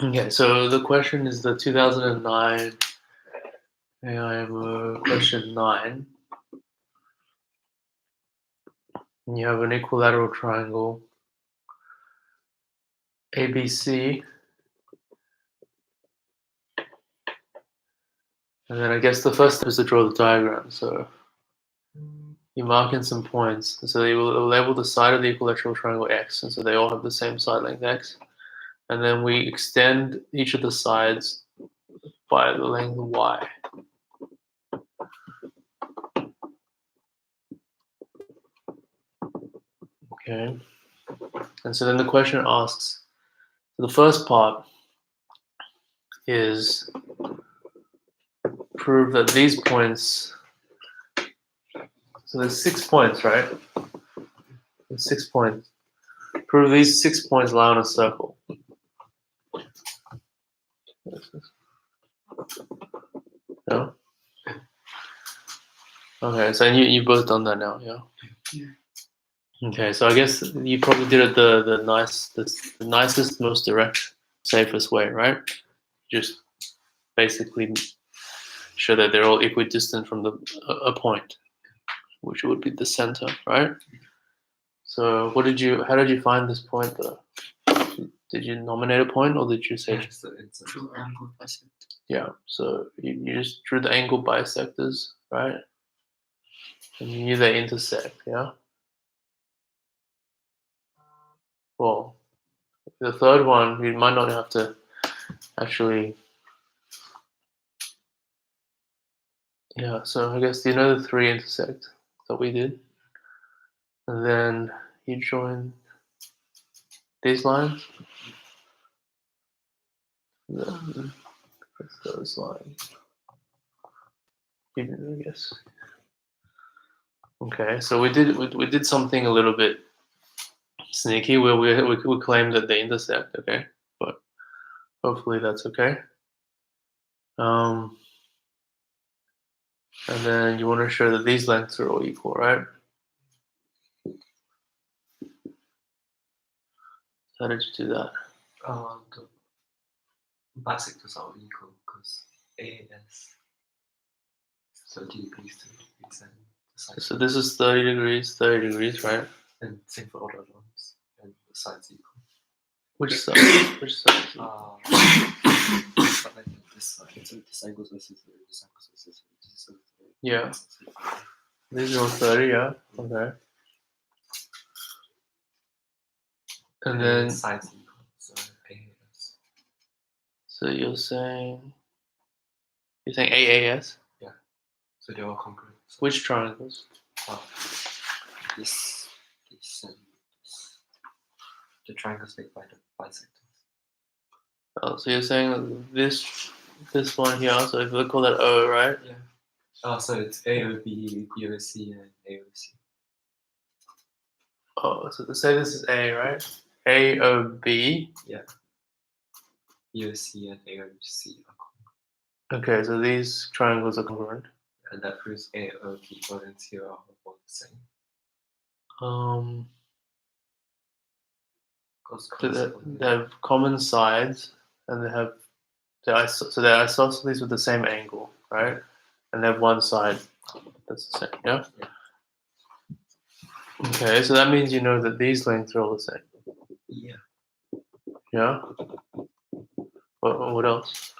Okay, so the question is the 2009 AIMO question 9. And you have an equilateral triangle ABC. And then I guess the first step is to draw the diagram. So you mark in some points. So you will label the side of the equilateral triangle X. And so they all have the same side length X. And then we extend each of the sides by the length Y. Okay. And so then the question asks, the first part is prove that these points, so there's 6 points, right? There's 6 points. Prove these 6 points lie on a circle. No? Okay, so you've both done that now, yeah? Okay, so I guess you probably did it the nicest, most direct, safest way, right? Just basically show that they're all equidistant from a point, which would be the center, right? So how did you find this point though? Did you nominate a point or did you say? So it's a true angle bisect. Yeah, so you just drew the angle bisectors, right? And you knew they intersect, yeah? Well, the third one, you might not have to actually. Yeah, so I guess you know the 3 intersect that we did? And then you join these lines. And then those lines. I guess. Okay, so we did something a little bit sneaky where we claim that they intersect, okay? But hopefully that's okay. And then you want to show that these lengths are all equal, right? How did you do that? The bisectors are equal because AS is 30 degrees to 30 degrees and the sides. So this is 30 degrees, right? And same for all the ones, and the sides equal. Which side? Which side? This side. So this angle is this angle is this. Yeah. These are all 30, yeah. Okay. And then sides equal. So AAS. So you're saying AAS? Yeah. So they're all congruent. So which triangles? This and this. The triangles made by the bisectors. Oh, so you're saying this one here, so if we call that O, right? Yeah. Oh, so it's AOB, BOC, and AOC. Oh, so say this is A, right? AOB. Yeah. BOC and AOC are congruent. Okay, so these triangles are congruent. And that proves AOB equal and 0 are both the same. So they have common sides, and they're isosceles with the same angle, right? And they have one side that's the same, yeah? Okay, so that means you know that these lengths are all the same. Yeah. Yeah? What else?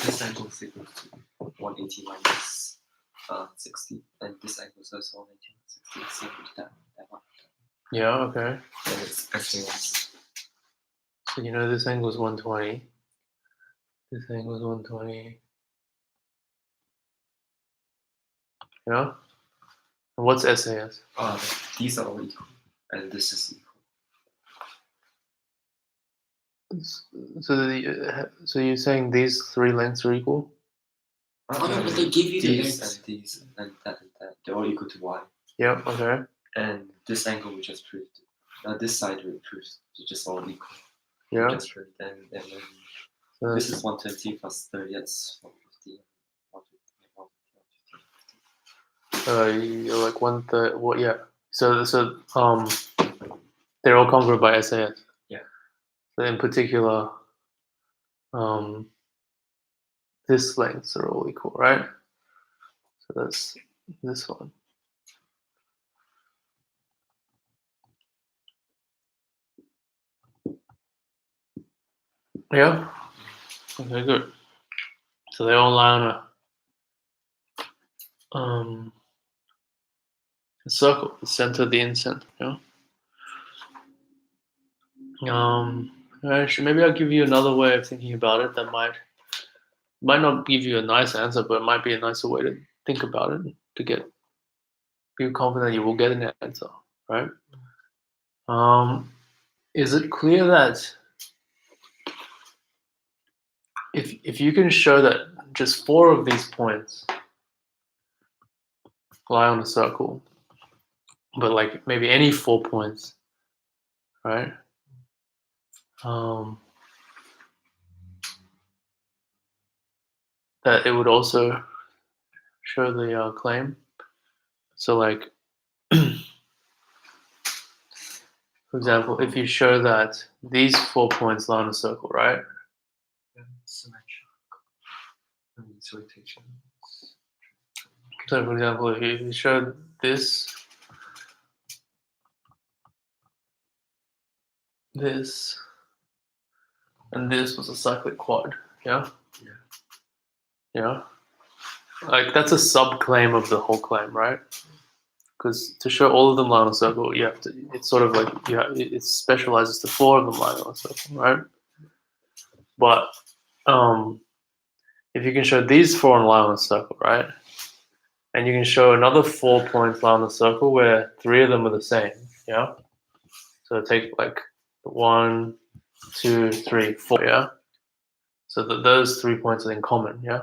This angle is equal to 180 minus 60, and this angle is also 180 minus 60, so that one. Yeah, okay. And it's SAS. So you know this angle is 120. This angle is 120. Yeah? And what's SAS? These are all equal, and this is equal. So you're saying these 3 lengths are equal? No, but they give you these and that. They're all equal to y. Yeah, okay. And this angle we just proved. This side we proved just all equal. Yeah. We just proved. And then this is 120 plus 30, that's 150. 150. You're like 1/3. What? Yeah. So they're all congruent by SAS. Yeah. So in particular, this lengths are all equal, right? So that's this one. Yeah? Okay, good. So they all lie on a circle, the center of the incenter, yeah? Actually, maybe I'll give you another way of thinking about it that might not give you a nice answer, but it might be a nicer way to think about it to be confident you will get an answer, right? Is it clear that if you can show that just 4 of these points lie on a circle, but like maybe any 4 points, right? That it would also show the claim. So like, for example, if you show that these 4 points lie on a circle, right? Symmetric. It's rotation. So for example, if you show this, and this was a cyclic quad, yeah? Yeah? Like that's a sub-claim of the whole claim, right? Because to show all of them lie on a circle, you have to, it's sort of like, it specializes to 4 of them lying on a circle, right? But if you can show these 4 lie on a circle, right? And you can show another 4 points lie on the circle where 3 of them are the same, yeah? So take like 1, 2, 3, 4, yeah? So that those 3 points are in common, yeah?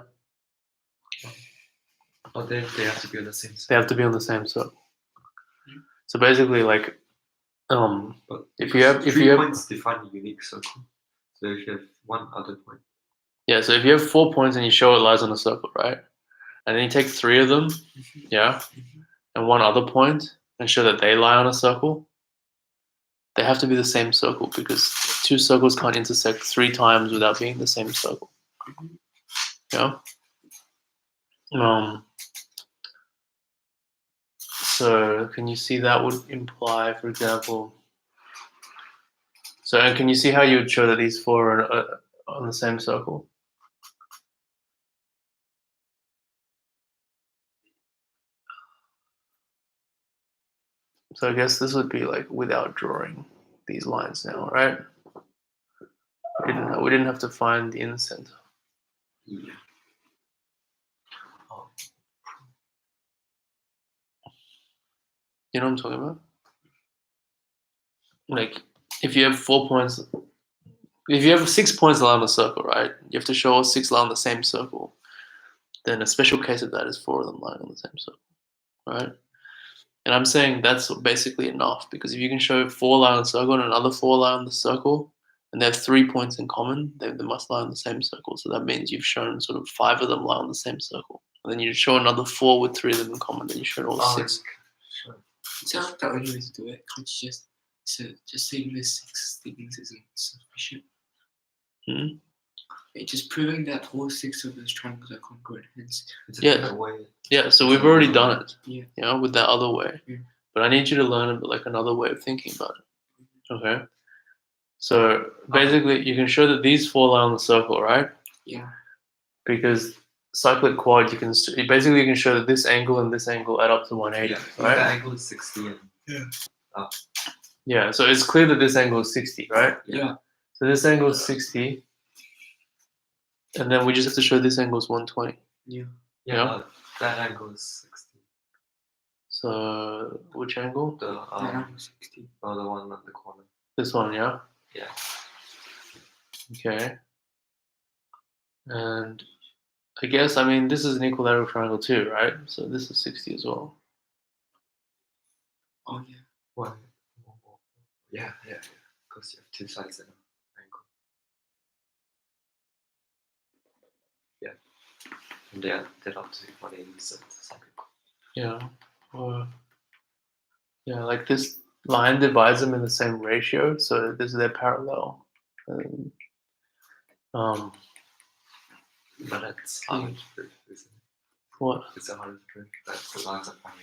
But then they have to be on the same They side. have to be on the same circle. So basically, like, But if you have 3 points define a unique circle. So if you have one other point. Yeah, so if you have 4 points and you show it lies on a circle, right? And then you take 3 of them, yeah, and one other point and show that they lie on a circle, they have to be the same circle because 2 circles can't intersect 3 times without being the same circle. Yeah. So can you see that would imply, for example, and can you see how you would show that these 4 are on the same circle? So I guess this would be like without drawing these lines now, right? We didn't have to find the incenter. Yeah. You know what I'm talking about? Like, if you have 4 points, if you have 6 points along the circle, right? You have to show all 6 lie on the same circle. Then a special case of that is 4 of them lying on the same circle, right? And I'm saying that's basically enough because if you can show 4 lie on the circle and another 4 lie on the circle, and they have 3 points in common, they must lie on the same circle. So that means you've shown sort of 5 of them lie on the same circle. And then you show another 4 with 3 of them in common, then you show all 6. Sure. Is that the only way to do it? Can't you just saying the 6 things isn't sufficient? Just proving that all 6 of those triangles are congruent. Hence, it's a different way. Yeah, so we've already done it. Yeah. You know, with that other way. Yeah. But I need you to learn like another way of thinking about it. Okay. So basically, you can show that these 4 lie on the circle, right? Yeah. Because cyclic quad, you can show that this angle and this angle add up to 180, right? The angle is 60. Yeah, so it's clear that this angle is 60, right? Yeah. So this angle is 60, and then we just have to show this angle is 120. Yeah. Yeah. That angle is 60. So which angle? The that angle is 60. Oh, the one at the corner. This one, yeah? Yeah. Okay. And I guess, I mean, this is an equilateral triangle too, right? So this is 60 as well. Oh, yeah. Well, yeah. Because you have 2 sides in an angle. Yeah. And they're up to 180, so it's something. Yeah. Yeah, like this line divides them in the same ratio, so this is their parallel. Um, But that's hard to prove, isn't it? what? It's a hard to prove. That's the lines are funny.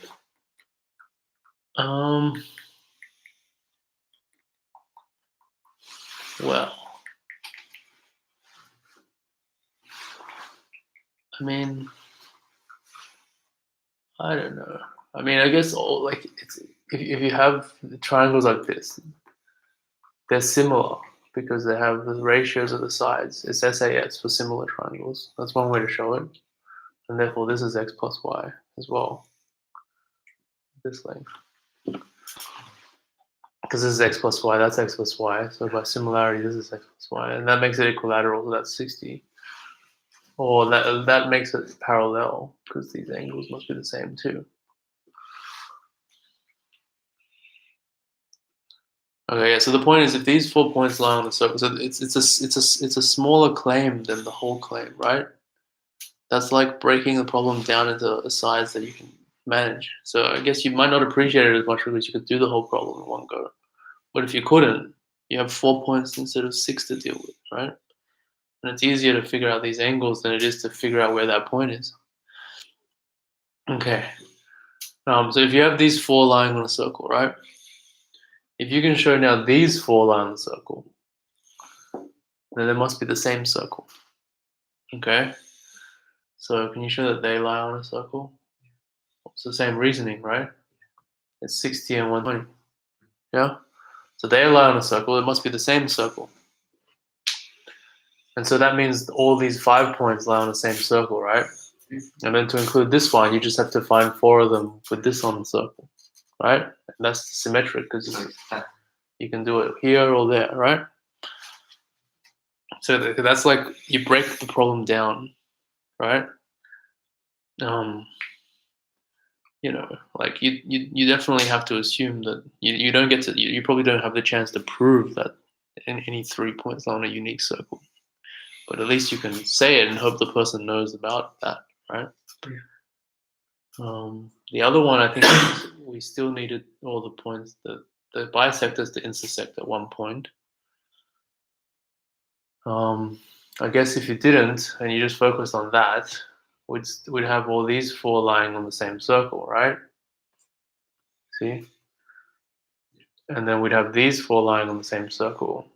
Well, I mean, I don't know. I mean, I guess all like it's if you have triangles like this, they're similar because they have the ratios of the sides. It's SAS for similar triangles. That's one way to show it, and therefore this is x plus y as well. This length, because this is x plus y, that's x plus y. So by similarity, this is x plus y, and that makes it equilateral. So that's 60. Or that makes it parallel because these angles must be the same too. Okay, yeah. So the point is, if these 4 points lie on the circle, so it's a smaller claim than the whole claim, right? That's like breaking the problem down into a size that you can manage. So I guess you might not appreciate it as much because you could do the whole problem in one go. But if you couldn't, you have 4 points instead of 6 to deal with, right? And it's easier to figure out these angles than it is to figure out where that point is. Okay. So if you have these 4 lying on a circle, right? If you can show now these 4 lie on the circle, then they must be the same circle. Okay? So can you show that they lie on a circle? It's the same reasoning, right? It's 60 and 120. Yeah? So they lie on a circle, it must be the same circle. And so that means all these 5 points lie on the same circle, right? And then to include this one, you just have to find 4 of them with this on the circle, right? And that's symmetric because you can do it here or there, right? So that's like you break the problem down, right? Like you definitely have to assume that you don't get to you probably don't have the chance to prove that any 3 points on a unique circle, but at least you can say it and hope the person knows about that, right? The other one I think we still needed all the points the bisectors to intersect at one point. I guess if you didn't and you just focused on that, we'd have all these 4 lying on the same circle, right? See? And then we'd have these 4 lying on the same circle.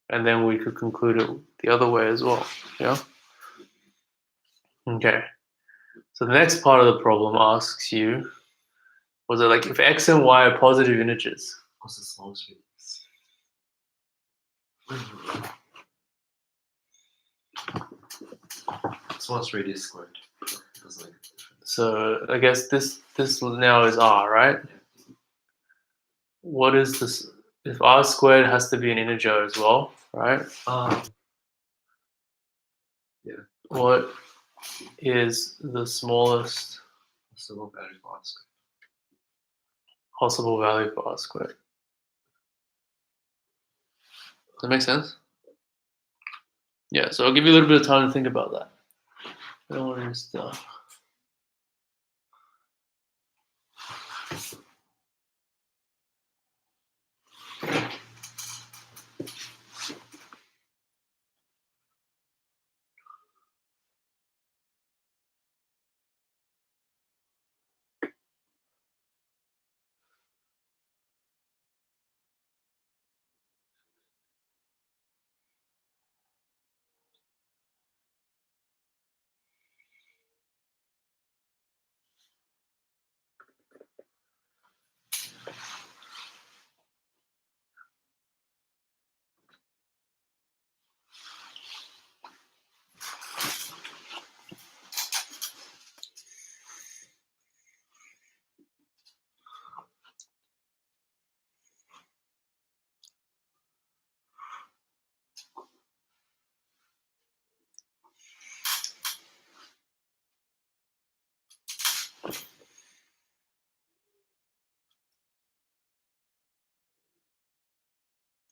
And then we could conclude it the other way as well. Yeah? Okay. So the next part of the problem asks you, was it like if x and y are positive integers? What's the smallest radius? Smallest radius squared. Doesn't make a difference. So I guess this now is r, right? Yeah. What is this? If r squared has to be an integer as well, right? Yeah. What is the smallest Possible value for r squared? possible value for r squared? Does that make sense? Yeah, so I'll give you a little bit of time to think about that. I don't want to just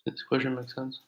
does this question make sense?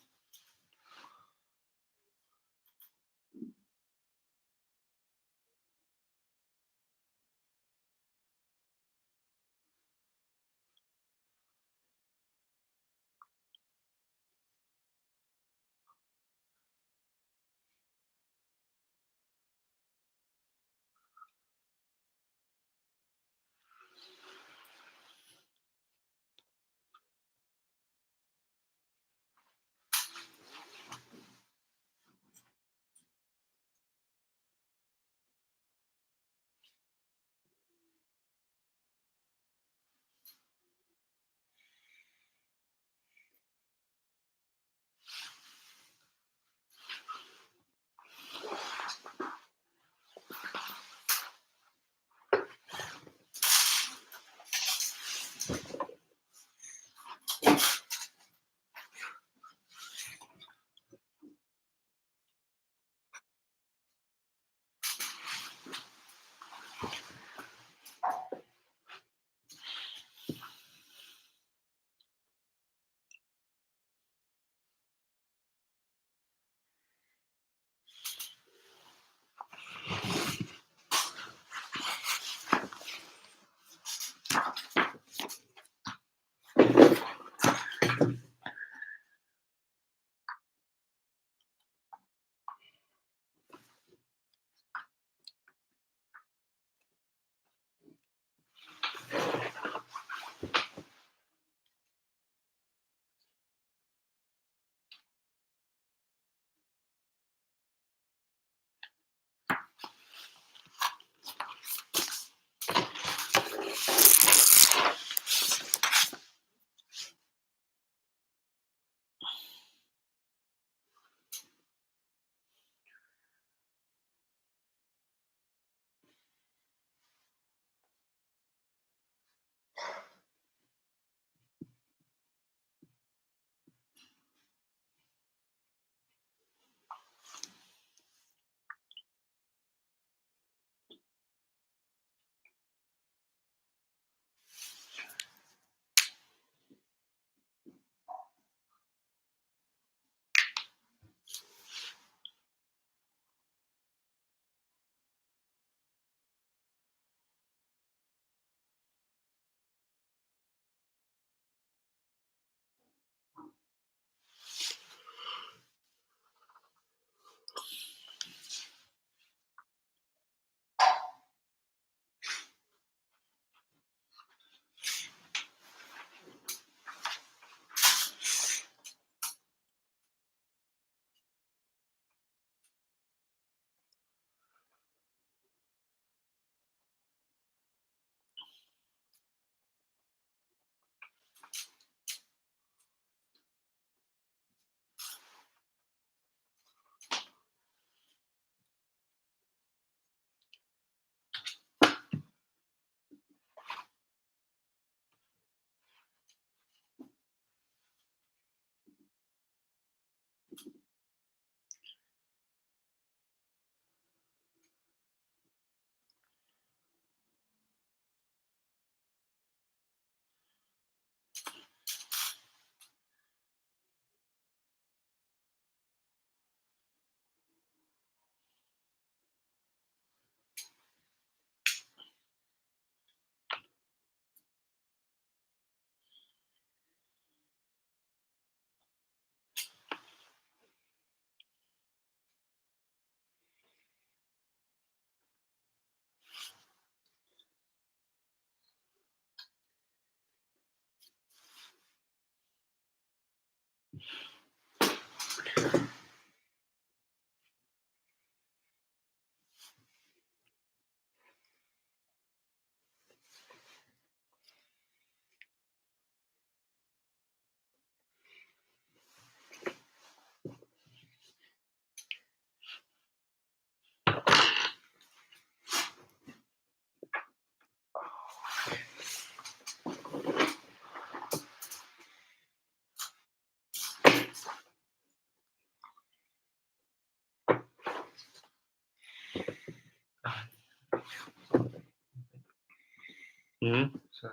Mm-hmm. So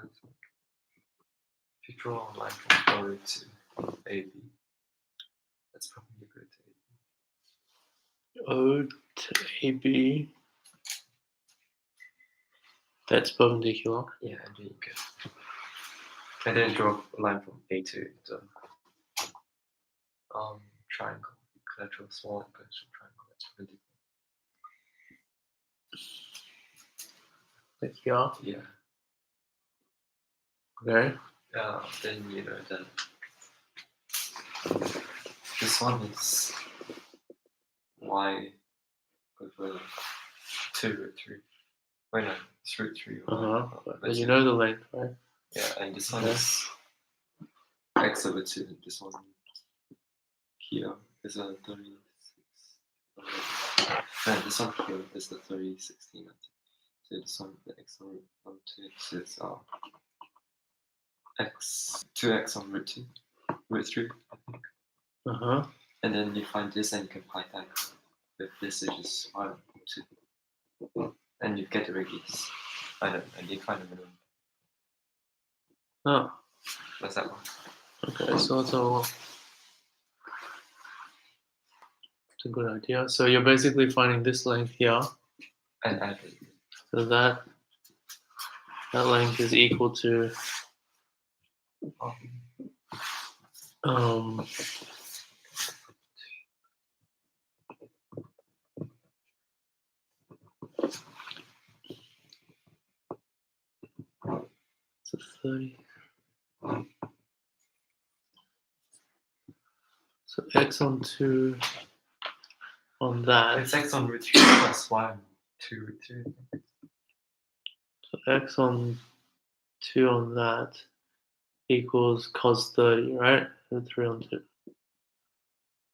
if you draw a line from O to AB, that's probably good. O to AB. That's perpendicular. Yeah, and then you can. And then draw a line from A to the triangle. Collateral small equation triangle. That's perpendicular. Like here. Yeah. Okay. Then you know that this one is y over 2 root 3. Wait, no, it's root 3. But you know the length, right? Yeah, and this one Okay. is x over 2. This one here is a 36. And this one here is the 3016. So this one, the x on root 2 is x 2x on root 2, root 3, I think. And then you find this and you can pi that with this, which is 1 2. And you get the radius. I don't know, and you find the minimum. Oh, What's that one? okay, so it's a good idea. So you're basically finding this length here. And add it. So that length is equal to so 30. So x on 2 on that. It's x on root 3 plus 1, 2 root 3. So x on 2 on that equals cos 30, right? Root 3 on 2.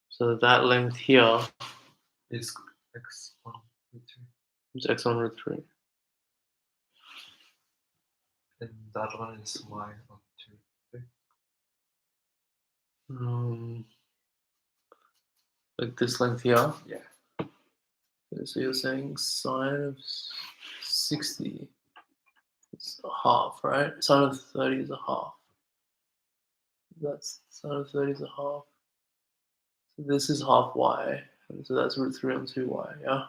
So that length here Is x on root 3. is x on root 3. And that one is y on 2 3. Like this length here. Yeah. Okay, so you're saying sine of 60 is a half, right? Sine of 30 is a half. That's sine of 30 is a half. So this is half y, and so that's root 3 on 2y, yeah?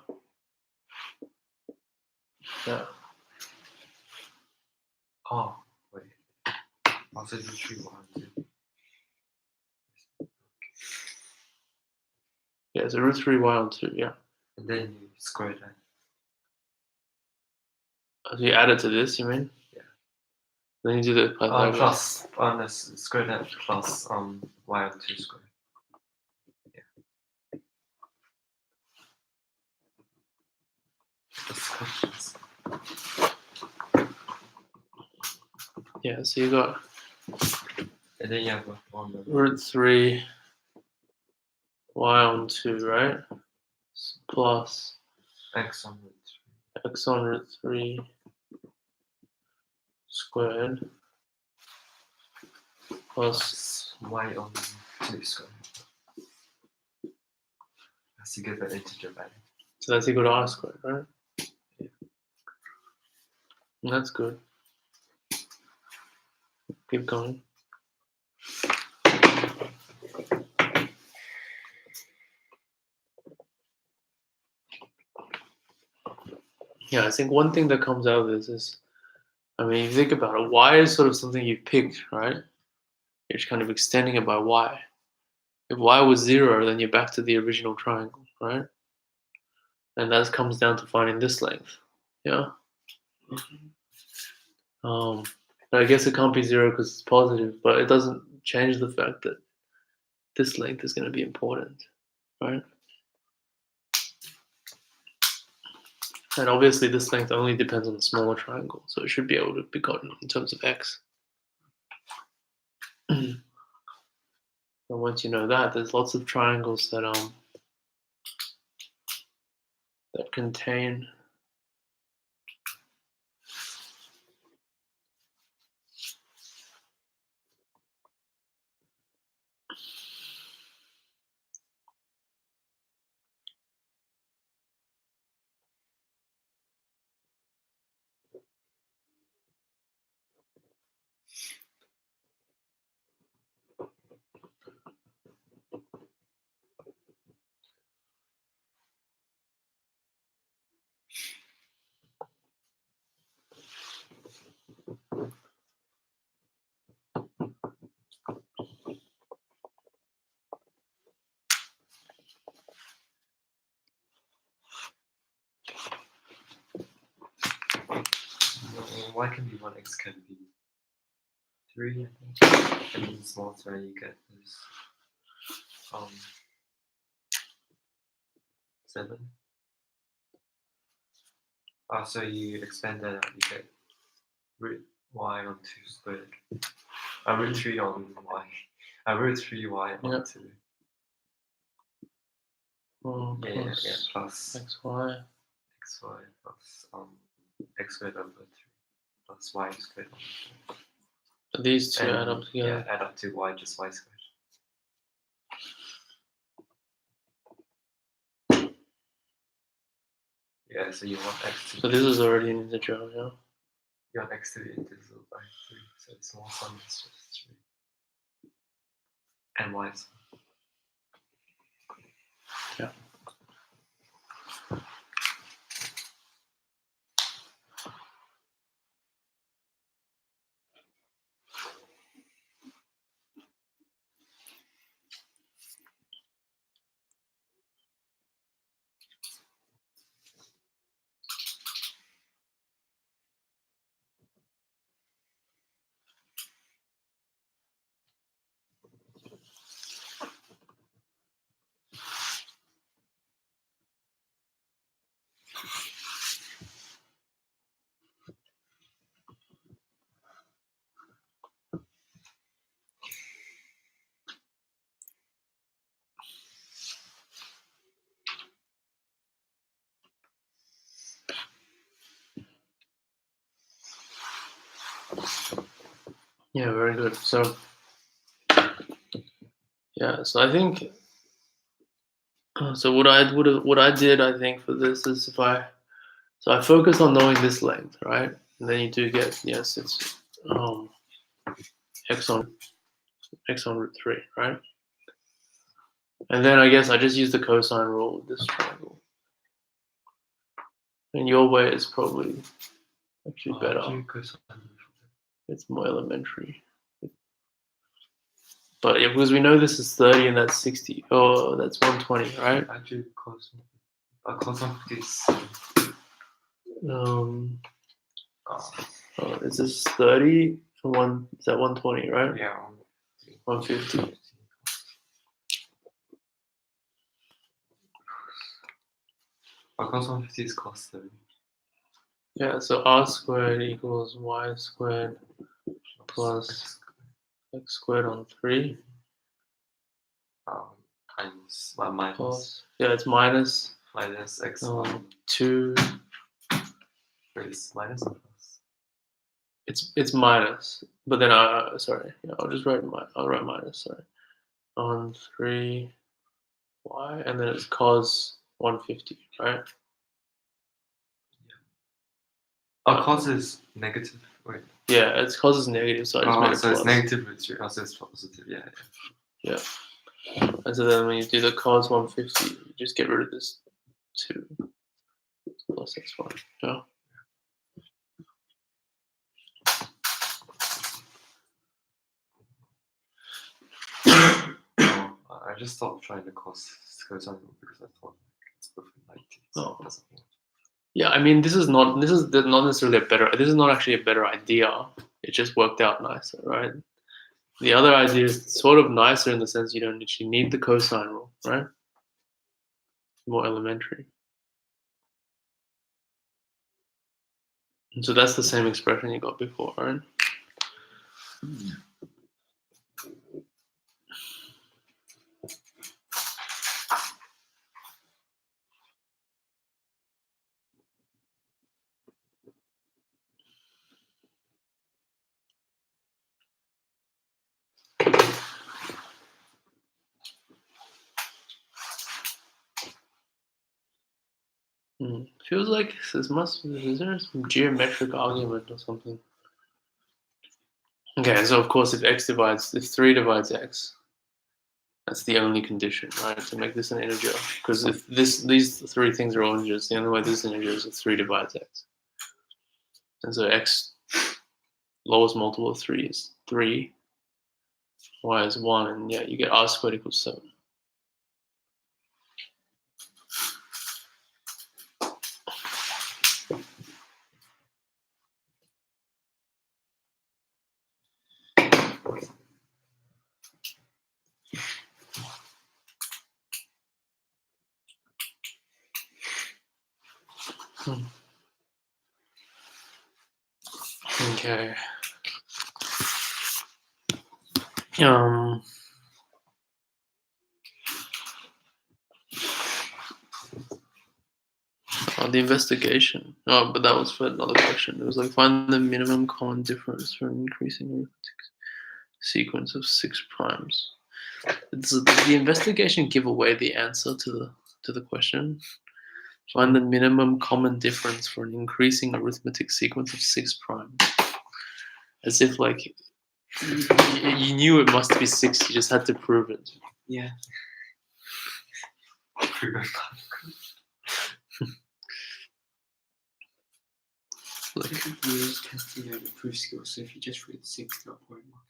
Yeah. Oh, wait. Also root 3 1 2. Yeah, so root 3y on 2, yeah. And then you square that. So you add it to this, you mean? Yeah. Then you do the Pythagoras. Plus, no, square that plus y on 2 squared. Yeah. Just questions. Yeah, so you got And then you have one more. root 3 y on 2, right? Plus X on root 3. x on root 3 squared plus Y on 2 squared. As you get the integer value. so that's equal to r squared, right? Yeah. That's good. Keep going. Yeah, I think one thing that comes out of this is, I mean, if you think about it, y is sort of something you picked, right? You're just kind of extending it by y. If y was 0, then you're back to the original triangle, right? And that comes down to finding this length, yeah? But I guess it can't be 0 because it's positive, but it doesn't change the fact that this length is going to be important, right? And obviously this length only depends on the smaller triangle, so it should be able to be gotten in terms of x. And once you know that, there's lots of triangles that that contain Y can be 1, X can be 3, I think. And then smaller you get this 7. So you expand that out, you get root y on 2 squared. Root 3 on y. Root 3y on 2. Plus xy. xy plus x squared over 3 plus y squared over 4. These two add up together. Yeah, add up to y, just y squared. Yeah, so you want x to So this is already an integer, yeah? You want x to be indivisible by 3, so the small sum is just 3. And y is 1. Yeah. Yeah, very good. So, yeah, so I think, so what I did, I think, for this is I focus on knowing this length, right? And then you do get, yes, it's x on root 3, right? And then I guess I just use the cosine rule with this triangle. And your way is probably actually better. It's more elementary. But yeah, because we know this is 30 and that's 60. Oh, that's 120, right? Actually, cosine is. Is this 30? Is that 120, right? Yeah. 150. Cos 150 is cos 30. Yeah, so r squared equals y squared plus x squared on 3. Times minus. Plus, yeah, it's minus x 2. Wait, it's minus or plus? It's minus, but then sorry, yeah, I'll write minus, sorry, on 3 y, and then it's cos 150, right? Cos is negative. Wait. Yeah, it's cos is negative, so I just made it so plus. it's negative root 3. So it's positive. Yeah. Yeah. And so then when you do the cos 150, you just get rid of this 2 plus x1. Yeah. I just stopped trying to cosine because I thought it's perfect 90. So it doesn't work. Yeah, I mean, this is not necessarily a better. This is not actually a better idea. It just worked out nicer, right? The other idea is sort of nicer in the sense you don't actually need the cosine rule, right? More elementary. And so that's the same expression you got before, right? Feels like is there some geometric argument or something? Okay, so of course if 3 divides x, that's the only condition, right, to make this an integer. Because if these three things are all integers, the only way this is an integer is if 3 divides x. And so x, lowest multiple of 3 is 3, y is 1, and yeah, you get r squared equals 7. Okay. The investigation. Oh, but that was for another question. It was like find the minimum common difference for an increasing arithmetic sequence of 6 primes. Does the investigation give away the answer to the question? Find the minimum common difference for an increasing arithmetic sequence of 6 primes. As if like you knew it must be 6, you just had to prove it. Yeah. Like, you use testing out your proof skills, so if you just read 6, they'll probably mark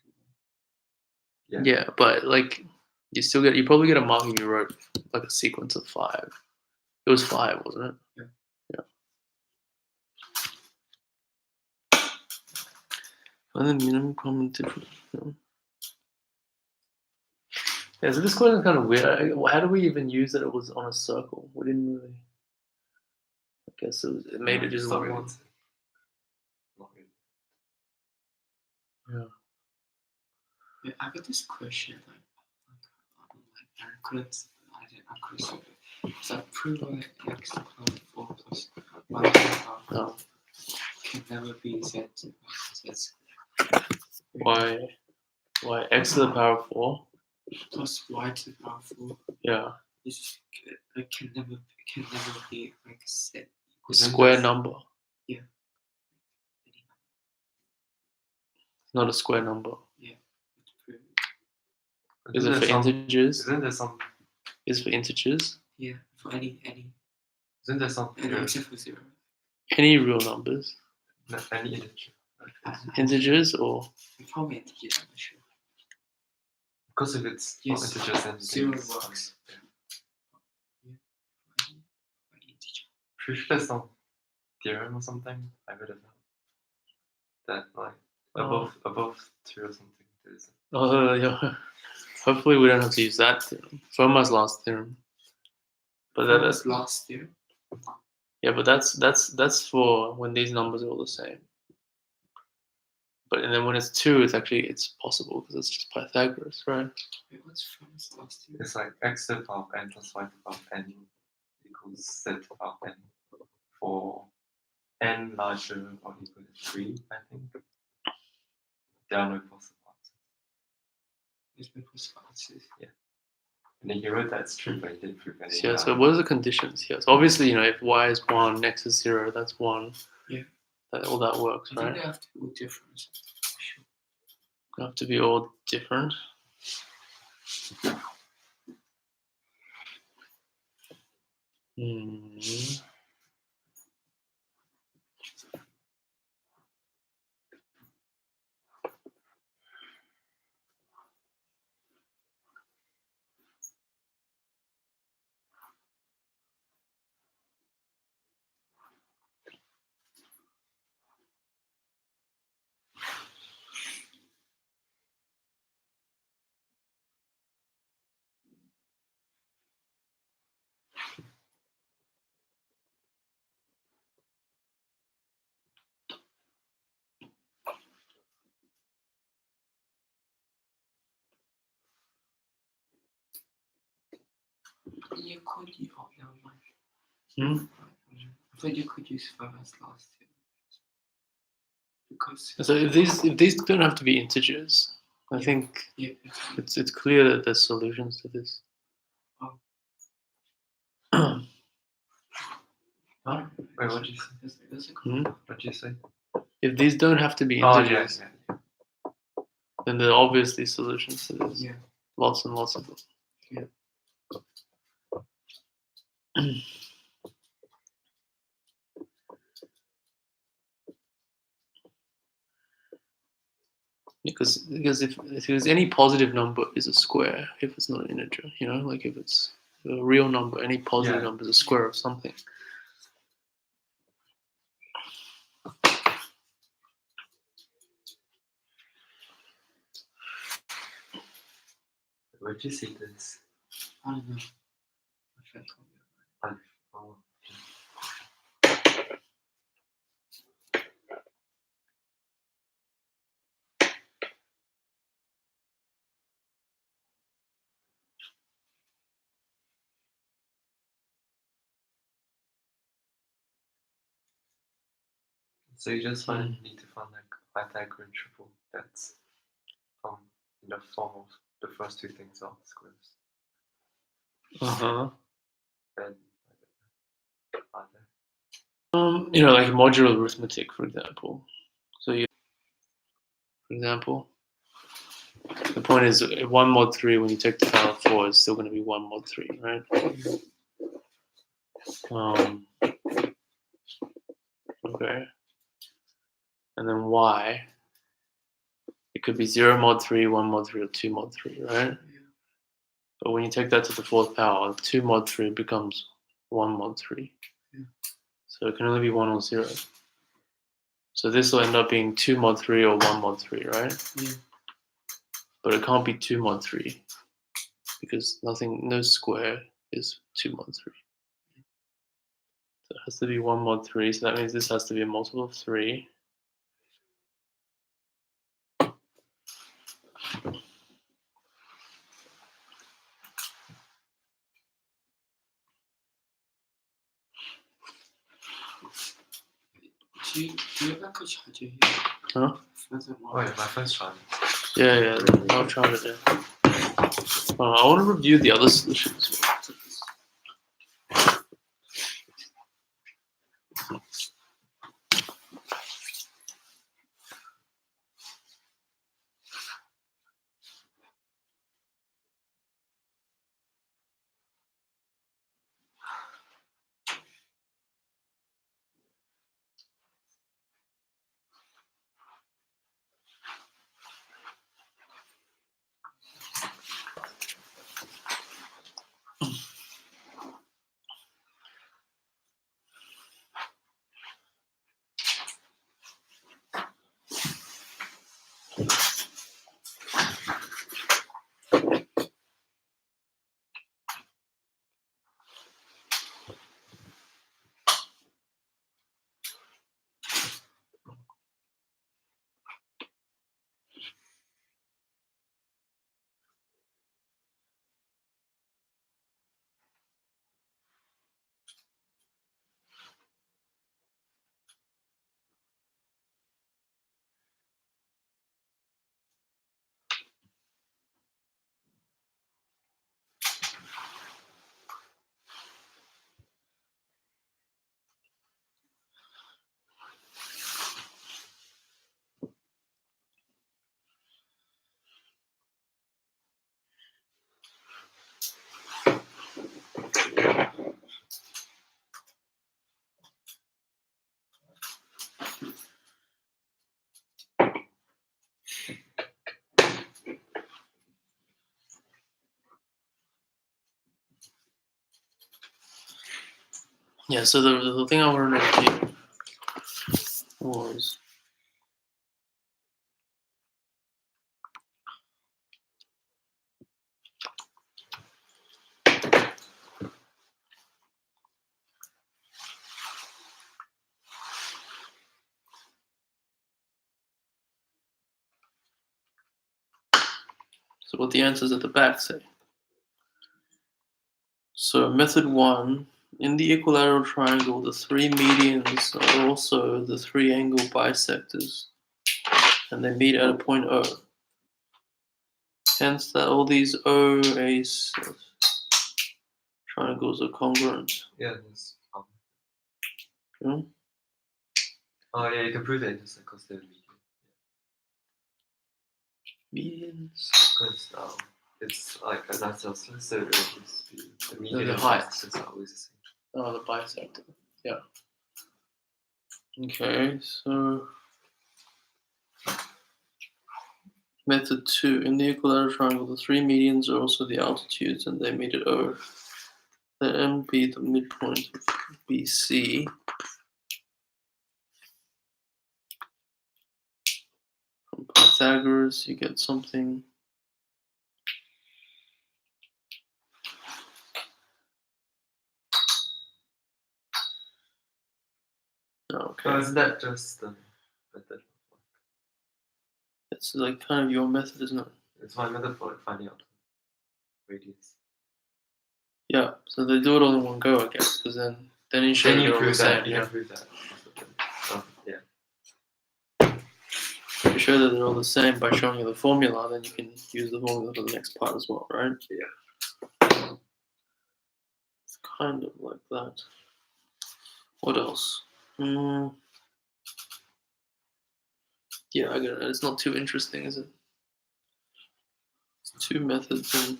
it. Yeah, but like you probably get a mark if you wrote like a sequence of 5. It was 5, wasn't it? Yeah. Find the minimum common difference. Yeah, so this question is kind of weird. How do we even use that it was on a circle? We didn't really. I guess it made it just look one. Yeah, I got this question I couldn't solve it. So I proved that x to the power 4 plus y to the power 4 can never be z to the power z. Why x to the power 4 plus y to the power 4? Yeah. It can never be like z. Square number. Yeah. Not a square number. Yeah. Is it for integers? Isn't there some? Is it for integers? Yeah, for any. Isn't there some? Except for 0. Any real numbers? Any integer. Integers or? Probably integers, I'm not sure. Because if it's yes, integers, then 0 works. Yeah. Pretty sure there's some theorem or something. I read it now. That like above 2 or something. Yeah. Hopefully we don't have to use that theorem. Fermat's last theorem. But Fermat's last theorem. Yeah, but that's for when these numbers are all the same. But and then when it's 2, it's possible because it's just Pythagoras, right? Wait, what's Fermat's last theorem? It's like x to the power of n plus y to the power of n equals z to the power of n for n larger or equal to 3, I think. There are no possible answers. There's no possible answers. Yeah. And then he wrote that's true, but he didn't prove any. Yeah, so what are the conditions? Yes, obviously, if y is 1, x is 0, that's 1. Yeah. All that works, I right? think they have to be all different. Sure. They have to be all different. you could use. Oh, never mind. Hmm? I thought you could use 5 as last two. Because So if these don't have to be integers, I think yeah, it's clear that there's solutions to this. Wait, what did you say? That's a Hmm? What did you say? If these don't have to be Oh, integers, yeah. then there are obviously solutions to this. yeah. Lots and lots of them. Yeah. Because if there's any positive number is a square if it's not an integer, you know, like if it's a real number, any positive Yeah. number is a square of something. Where did you see this? I don't know. My friend told me. Oh. So you just need to find like a Pythagorean triple that's in the form of the first two things are squares. Then are there? You know, like modular arithmetic, for example. So you, for example, the point is 1 mod 3 when you take the power of 4 is still going to be 1 mod 3, right? Okay. And then y, it could be 0 mod 3, 1 mod 3, or 2 mod 3, right? Yeah. But when you take that to the fourth power, 2 mod 3 becomes 1 mod 3. Yeah. So it can only be 1 or 0. So this will end up being 2 mod 3 or 1 mod 3, right? Yeah. But it can't be 2 mod 3 because no square is 2 mod 3. So it has to be 1 mod 3, so that means this has to be a multiple of 3. Do you have like a charger here? Huh? Oh yeah, my first one. Yeah, I'll try it there. I want to review the other solutions. Yeah, so the thing I wanted to review was what the answers at the back say. So method 1, in the equilateral triangle, the 3 medians are also the 3 angle bisectors, and they meet at a point O. Hence that all these OA triangles are congruent. Yeah, that's Hmm? Oh yeah, you can prove the intercircles they're Medians. because it's like an isosceles, so it is the median the and heights. bisectors are always the same. Oh, the bisector. Yeah. Okay, so method 2. In the equilateral triangle, the 3 medians are also the altitudes, and they meet at O. Let M be the midpoint of BC. From Pythagoras, you get something. Okay. Oh, isn't that just the method? It's like kind of your method, isn't it? It's my method for finding out radius. Yeah, so they do it all in one go, I guess, because then you show Then they're you all the prove same. that. You Yeah. can prove that. Oh, yeah. If you show that they're all the same by showing you the formula, then you can use the formula for the next part as well, right? Yeah. It's kind of like that. What else? Yeah, I get it. It's not too interesting, is it? It's 2 methods and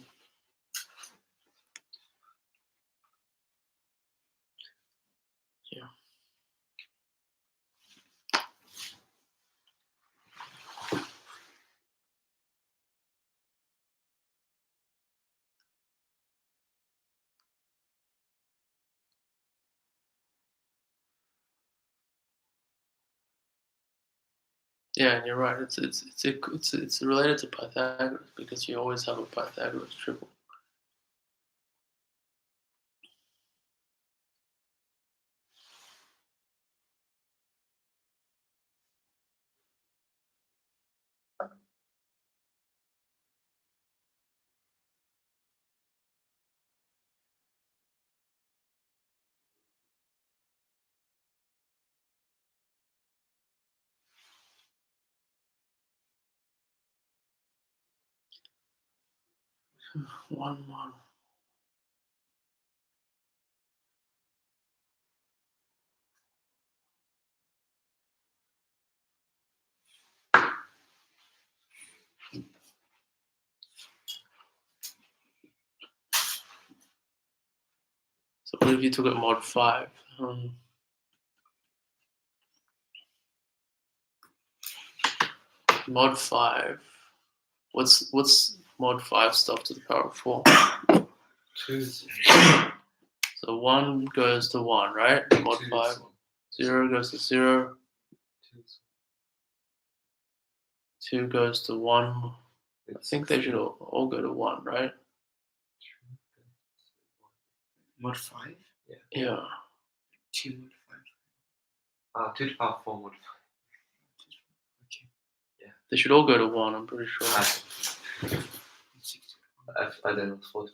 yeah. Yeah, and you're right. It's related to Pythagoras because you always have a Pythagoras triple. One. So what if you took it mod 5? Mod 5. What's mod 5 stuff to the power of 4? 2. So 1 goes to 1, right? Mod 5. 0 goes to 0. 2 goes to 1. I think they should all go to 1, right? Mod 5? Yeah. 2 mod 5. 2 to the power 4 mod 5. Okay. They should all go to 1, I'm pretty sure. I don't know. 4 to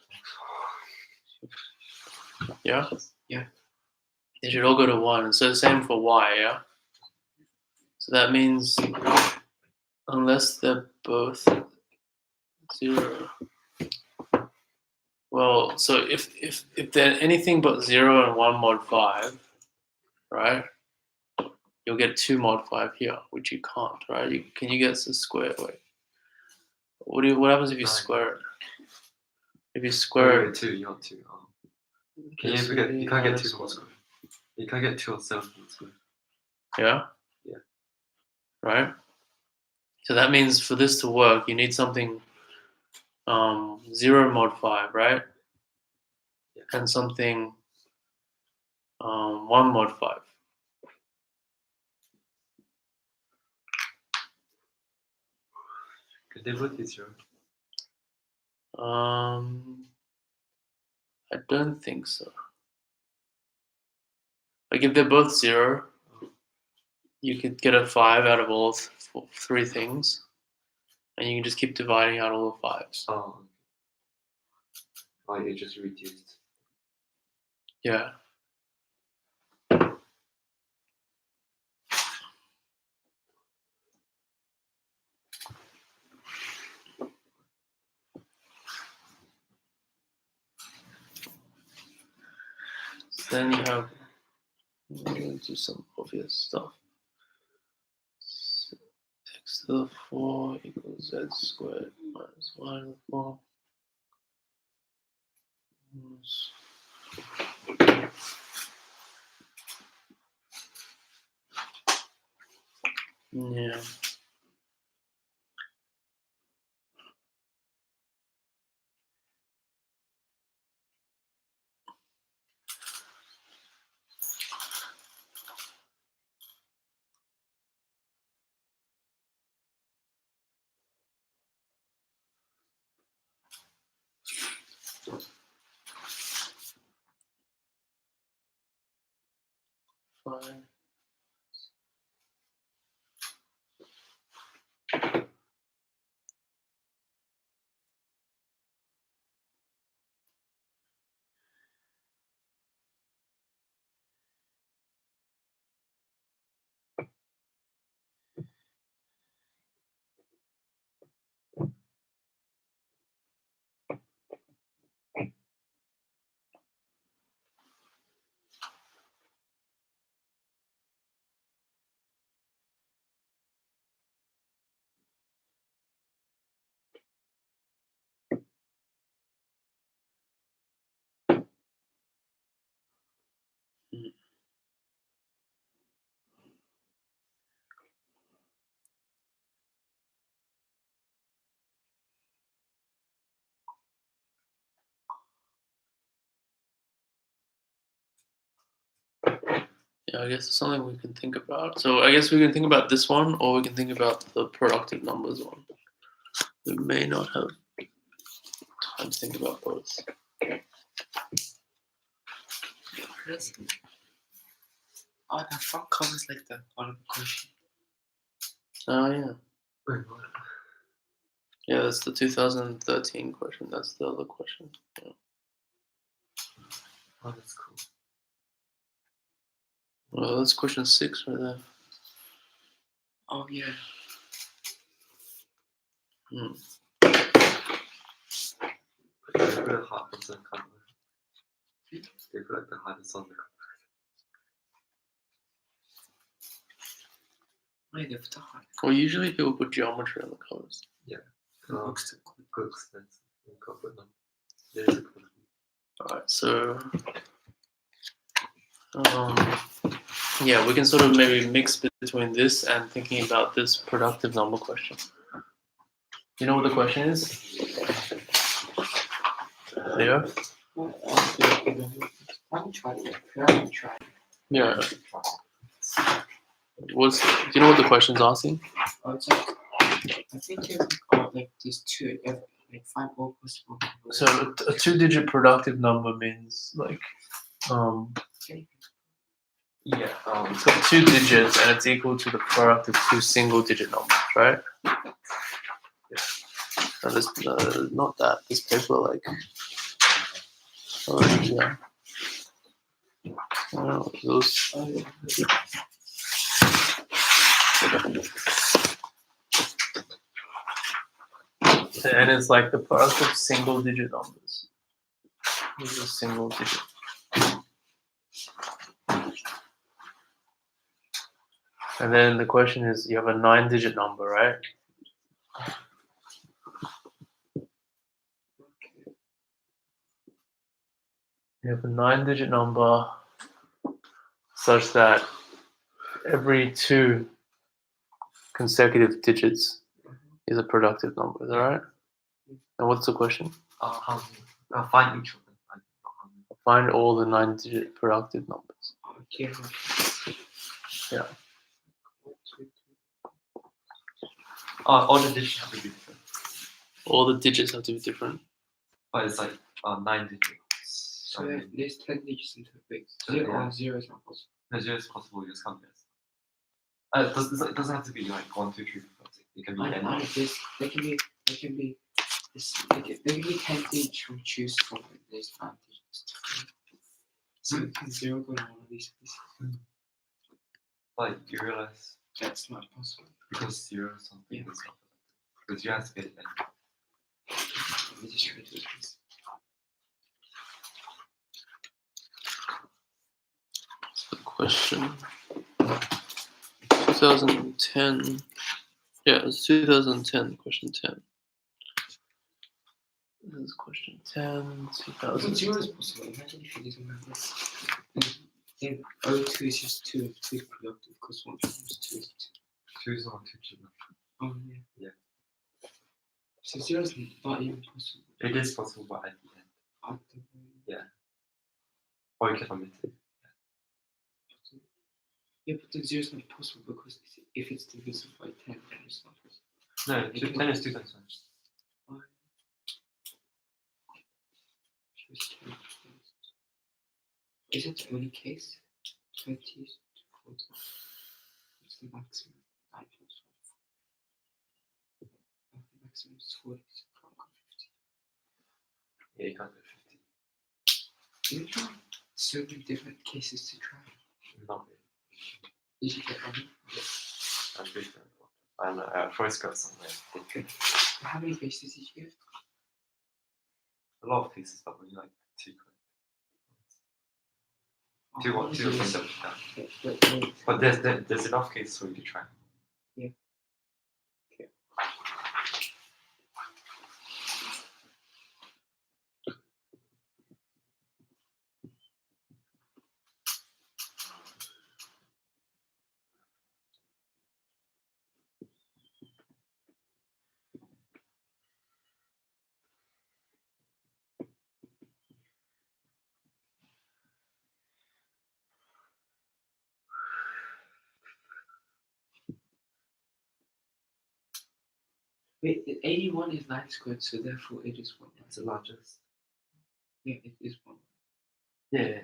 Yeah? Yeah. They should all go to 1. And so the same for y, yeah? So that means unless they're both 0. Well, so if they're anything but 0 and 1 mod 5, right? You'll get 2 mod 5 here, which you can't, right? Can you get the square? Wait. What happens if you 9. square it? If you square it, 2, you want 2. okay, so You can't get 2 minus whole square. You can't get 2 or 7 whole square. Yeah? Yeah. Right? So that means for this to work, you need something 0 mod 5, right? Yeah. And something 1 mod 5. Could they both be 0? I don't think so. Like if they're both 0, you could get a 5 out of all 3 things, and you can just keep dividing out all the 5s. Oh, you just reduced. Yeah. So then you have, we're going to do some obvious stuff. X to the 4 equals z squared minus y to the 4. Yeah. Fine. Yeah, I guess it's something we can think about. So I guess we can think about this one, or we can think about the productive numbers one. We may not have time to think about both. Oh, that front covers like the bottom question. Oh, yeah. Yeah, that's the 2013 question. That's the other question. Yeah. Oh, that's cool. Well, that's question 6 right there. Oh, yeah. Hmm. They put a hard ones on the cover. They put like the hardest on the cover. Why they put the hard? Well, usually people put geometry on the covers. Yeah. Looks good. Good expensive. You can put them. There's a good. Alright, so yeah, we can sort of maybe mix between this and thinking about this productive number question. You know what the question is? Leo? Try. Yeah. Do you know what the question's asking? Oh, it's like, I think it's like these two, like 5 all possible. So a 2-digit productive number means like Yeah. it's got 2 digits and it's equal to the product of 2 single-digit numbers, right? Yeah. And this not that this paper like yeah. Those. And it's like the product of single-digit numbers. This is a single digit. And then the question is, you have a 9-digit number, right? You have a 9-digit number such that every 2 consecutive digits is a productive number. Is that right? And what's the question? Find each of them. Find all the 9-digit productive numbers. Okay. Yeah. All the digits have to be different. All the digits have to be different. But it's like 9 digits. So there's 10 digits into the base. So, 0 yeah. or 0 is not possible. No, 0 is possible, just count this. It doesn't have to be like 1, 2, 3, 4, 5, 6. It can be any. They can be 10 each from choose from these 9 digits. So can 0 go to one of these places? Like you realize That's not possible. because 0 something Yeah. is not because you have to get it back. Let me just try to do this. Question. 2010. Yeah, it's 2010. Question 10. This is question 10. But 0 is 2010. possible. Imagine if you didn't have this. Then O2 is just 2 and 2 is productive because 1 times 2 is 2. 2 is not 2 Oh, yeah. Yeah. So 0 is not even possible. It is possible, but at the end. After Or you can omit it. Yeah, but the 0 is not possible because if it's divisible by 10, then it's not possible. No, 10 is 2 times 1. Is it the only case? 20 is 40. What's the maximum? 9 plus 1. The maximum is 40, so I can't go 50. Yeah, you can't go 50. You try so many different cases to try. Not really. Did you get one? I'm pretty sure. I don't know. I first got somewhere. Good. How many cases did you get? A lot of cases, but only like 2 correct. Two or three of them down. But there's enough cases for you to try. Yeah. Okay. Wait, 81 is 9 squared, so therefore it is 1. It's the largest. Yeah, it is 1. Yeah.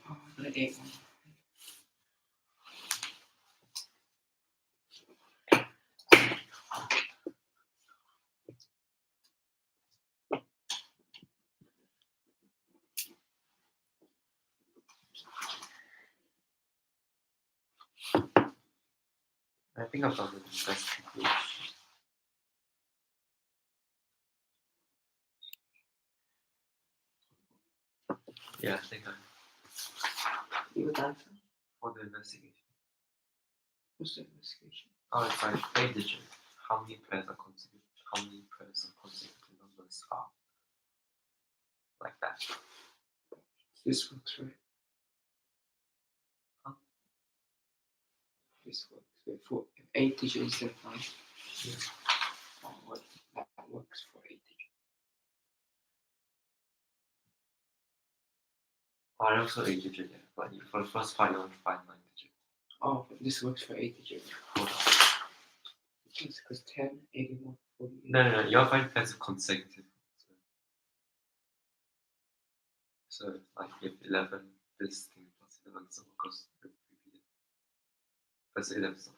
Oh, the 8 one. I think I've done the best conclusion. Yeah, I think You would answer? for the investigation. What's the investigation? Oh, it's like 8 digits. How many pairs of consecutive numbers are like that? This works, right? Huh? This works. Wait, for 8 digits instead of 9. Yeah. Oh, what? That works for 8 digits. Oh, also 8 digits, yeah. But for the first part, you want to find 9 digits. Oh, but this works for 8 digits. Hold on. It's because 10, 81, 40. No. You want to find pairs of consecutive. So like if 11, this thing plus 11 so goes Because it is.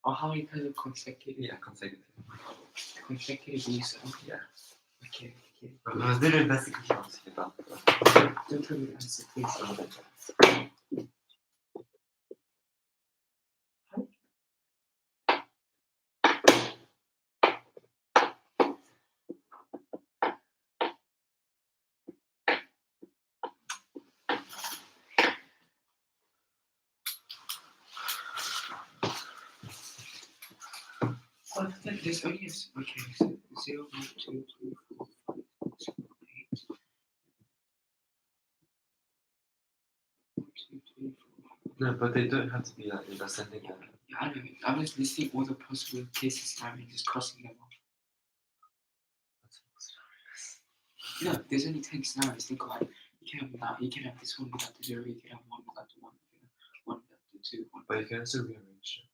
Or how many kinds of consecutive? Yeah, consecutive. Consecutive use. Yeah. Okay. Vas-y, le basic différence, il est pas. Don't tell me the answer, please. Oh, there's only okay, so 0, 1, 2, 3, 4, 5, 6, 7, 8. 1, 2, 3, 4. No, but they don't have to be like in ascending order. Yeah, I know. I'm just listing all the possible cases and I'm just crossing them off. No, there's only 10 scenarios. Think about it. You can have that. You can have this one without the 0. You can have one without the 1. You can have one without the 2. One. But you can also rearrange it.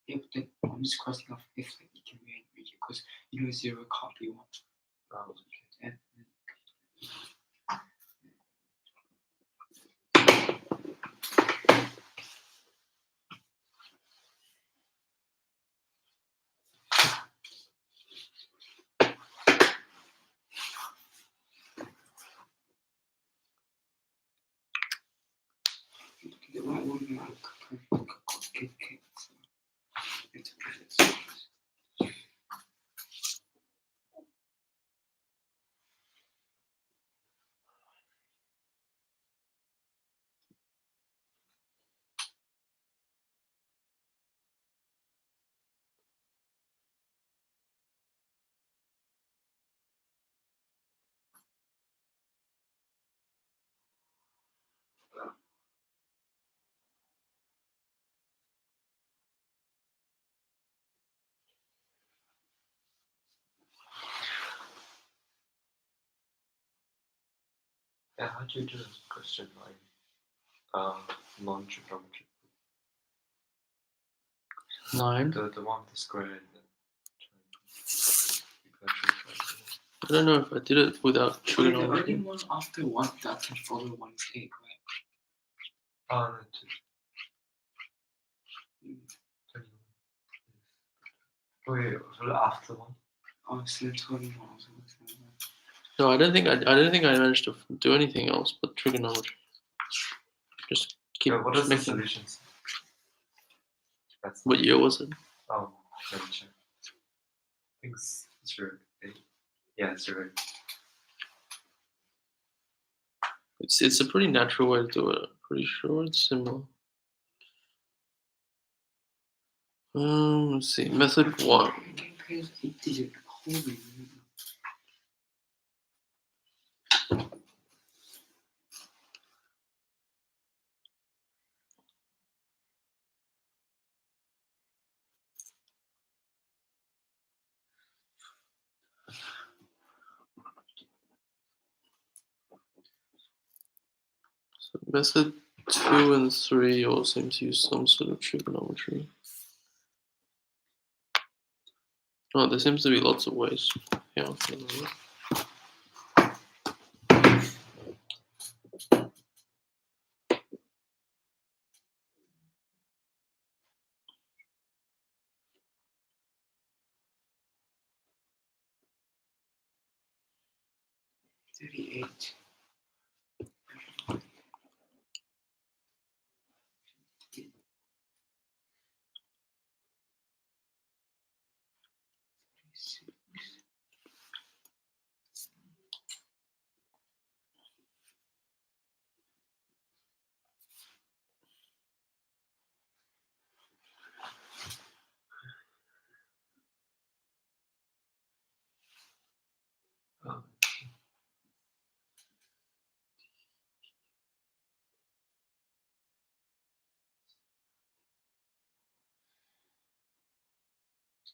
Yeah, but then I'm just crossing off if like, you can rearrange it because 0 can't be 1. Oh, okay. And the right one Yeah, how do you do this question like non-trigonometric? 9. The one with the square and the triangle. I don't know if I did it without the trigonometry. only one after 1 that can follow 1 is 8, right? Oh, no, 2. 21. Wait, after 1? Oh, so 21 also. No, I don't think I managed to do anything else but trigonometry. Just keep What is the making. solutions? What year was it? Oh, let me check. I think it's 8. Yeah, it's 0. It's a pretty natural way to do it. I'm pretty sure it's similar. Let's see. Method 1. So method 2 and 3 all seem to use some sort of trigonometry. Oh, there seems to be lots of ways. Yeah. 38.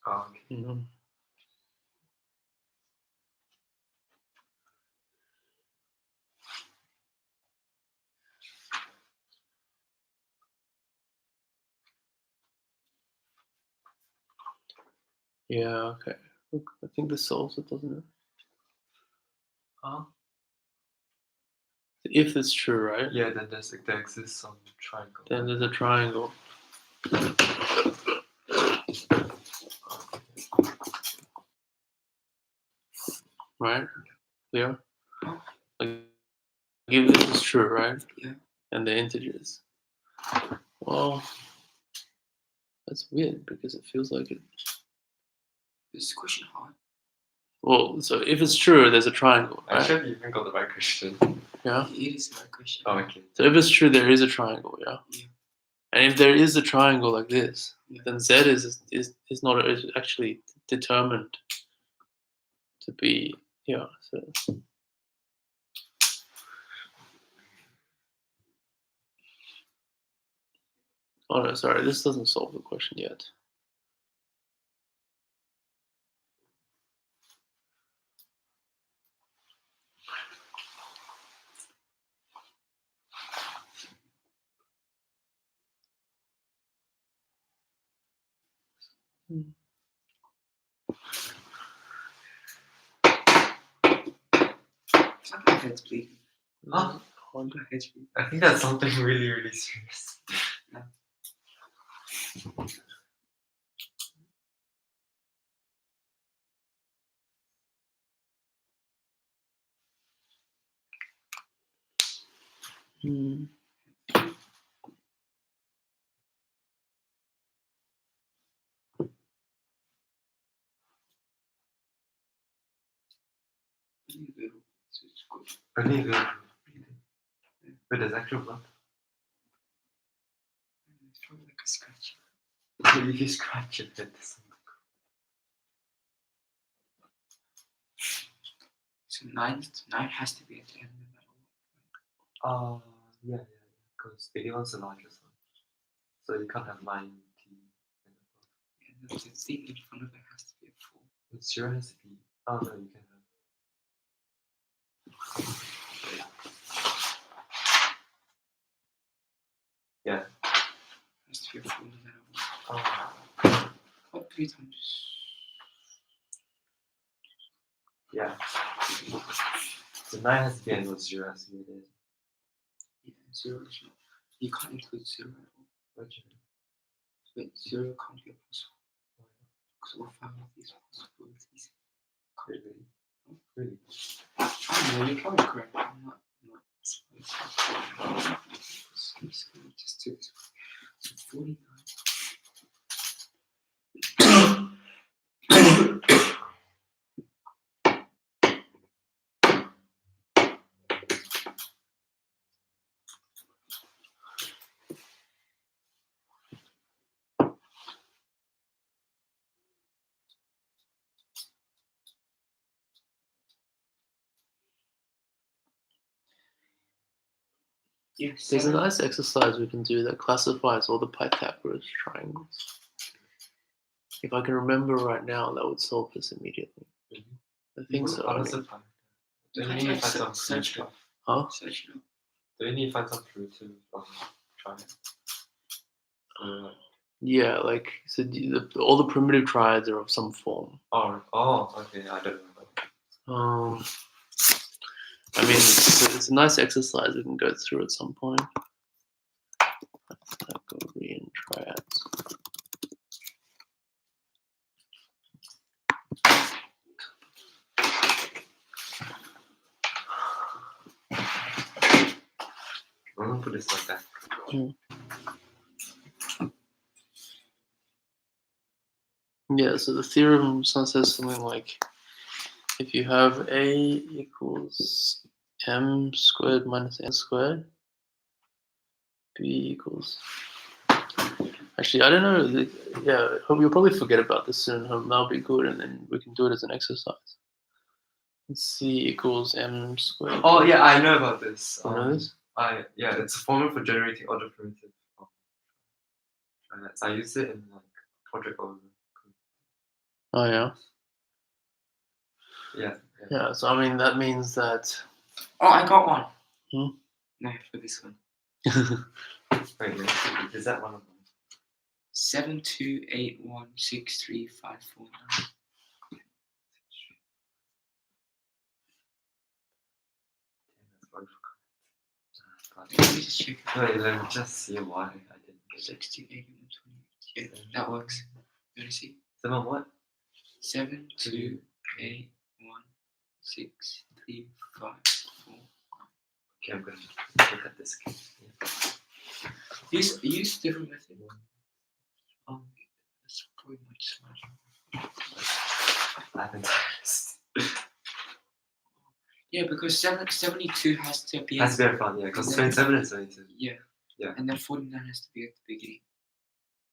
Oh, okay. Mm-hmm. Yeah, okay. Look, I think this solves it, doesn't it? Huh? If it's true, right? Yeah, then there exists some triangle. Then there's a triangle. Right? Yeah. Like, if this is true, right? Yeah. And the integers. Well, that's weird because it feels like it. This question hard. Well, so if it's true, there's a triangle, right? Actually, you even got the right question. Yeah. It is the right question. Oh, okay. So if it's true, there is a triangle, yeah. Yeah. And if there is a triangle like this, Yeah. then Z is not is actually determined to be, yeah. So oh no, sorry, this doesn't solve the question yet. It's not my head's bleeding. Huh? My head's bleeding. I think that's something really, really serious. Hmm. Only a little. So it's good. Really good. But there's actual blood. It's probably like a scratch. If you scratch it, then there's something. So nine has to be at the end of that one. Yeah, because 81's the largest one. So you can't have 90. And the thing in front of it has to be a 4. It sure has to be. Oh no, you can have. Yeah. Has to be a 4 no matter what. Oh. Oh, 3 times. Yeah. So 9 has to be and 0 has to be there. Yeah, 0 is not. You can't include 0 at all. What you mean? But 0 can't be a possible. Because all 5 of these possibilities. Really? Really? No, you're probably correct. I'm not just do this. So 49. Yes. There's a nice exercise we can do that classifies all the Pythagoras triangles. If I can remember right now, that would solve this immediately. I think so. How does it find? Do you need to find some Search it proof? up. Huh? Search it up. Do you need to find some proof to try it? Yeah, like so. All the primitive triads are of some form. Oh, okay. I don't know. I mean, it's a nice exercise we can go through at some point. Pythagorean triads. I'm gonna put this like that. Yeah, so the theorem says something like, if you have A equals M squared minus N squared, B equals... Actually, I don't know. Yeah, you'll probably forget about this soon. That'll be good, and then we can do it as an exercise. C equals M squared. Oh yeah, I know about this. You know this? Yeah, it's a formula for generating order primitive. I use it in like project order. Oh yeah. Yeah. Yeah. So I mean, that means that. Oh, I got one. No, for this one. Wait, is that one of them? 728163549. card. Let me just check. Wait, let me just see why I didn't get it. 16, 18, 20. Yeah, that works. You want to see? 7 what? 7, 2, 8, 1, 6, 3, 5, 4. Okay, I'm gonna look at this case. Yeah. Use different method. That's probably much smarter. I haven't. Yeah, because 72 has to be. Has to be fun, yeah, because 27 and 72. Yeah. Yeah. And then 49 has to be at the beginning.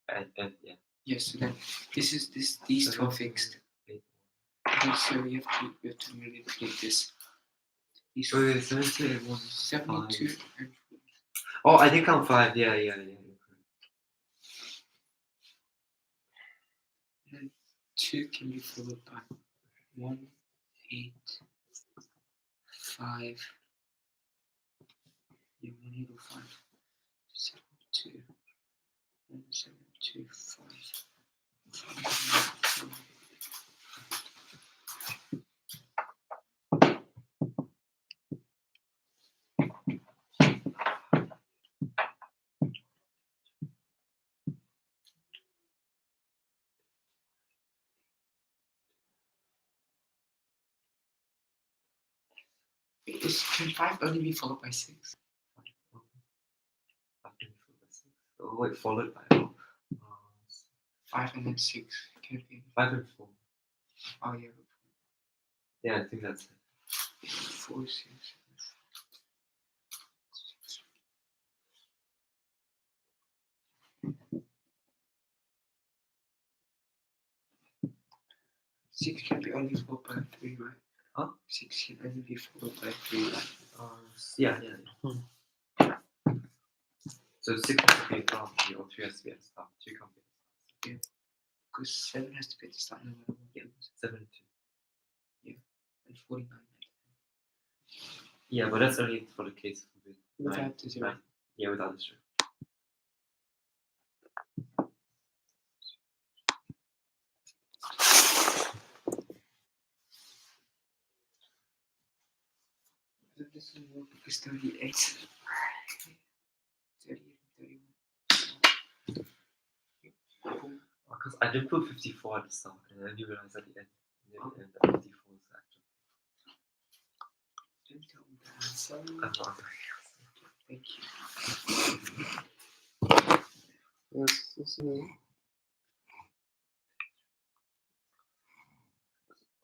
And yeah. Yeah, so then these two are fixed. Okay, so you have to manipulate this. These Wait, 72 and 1. 72 and 4. Oh, I did count 5. Yeah. And then 2 can be followed by 1, 8, 5. Yeah, 1, 8, or 5. 7, 2. 1, 7, 2, 5. Can 5 only be followed by 6? Oh, wait, followed by 5 and then 6. Can it be? 5 and 4. Oh, yeah. Yeah, I think that's it. 4, 6. 6 can be only followed by 3, right? Huh? 6 can only be followed by 3, right? Yeah. So 6 has to be a top, or 3 has to be at the start. 3 can't be at the start. Because 7 has to be at the start no matter what. Yeah, 7 and 2. And 49. Yeah, but that's only for the case of it. Without the 0. Right. Yeah, without the 0. This will work because 38. 30 and 31. Because I didn't put 54 at the start, and then you realize at the end. And the 54 is actually. Don't tell me the answer. I'm not. Thank you. This is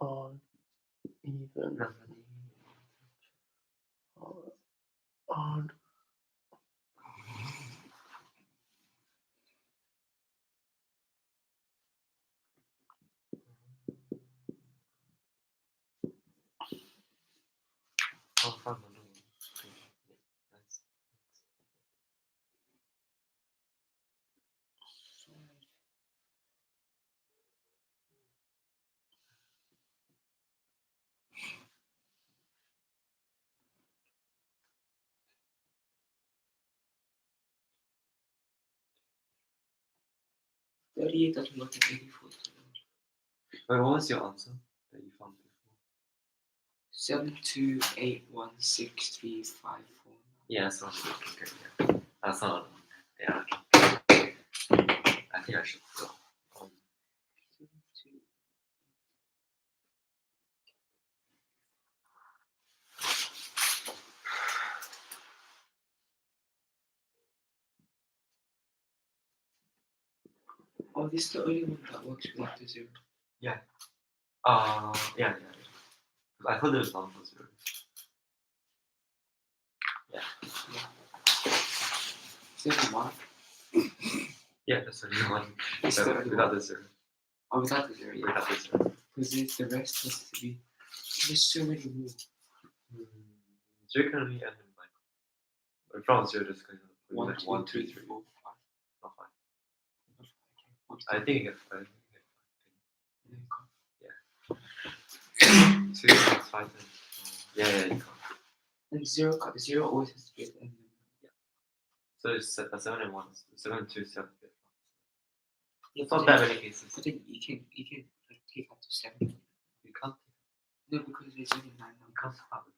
odd, even, odd. Oh, fun. Nice. 38 doesn't look at 84. Wait, what was your answer that you found before? 7, 2, 8, 1, 6, 3, 5, 4. Yeah, that's not okay, yeah. That's not. Yeah, okay. I think I should go. 7, 2. Oh, this is the only one that works without the 0. Yeah. Yeah. I thought there was one for 0. Yeah. Is there the 1? Yeah, that's only one. It's the only Without one. the 0. Oh, without the 0, yeah. Without the 0. Because the rest has to be. There's so many more. 0 can only end in like. From 0 just going 1, 2, 3, 4, 5. Not 5. Okay. I think you get 5. Yeah. 2 times 5 then. Yeah, you can't. And 0 always has to be at the end. So it's 7 and 1. 7 and 2 is 7. Yeah, It's not that many cases. But then you can like take up to 7. You can't. No, because there's only 9 You numbers. can't start with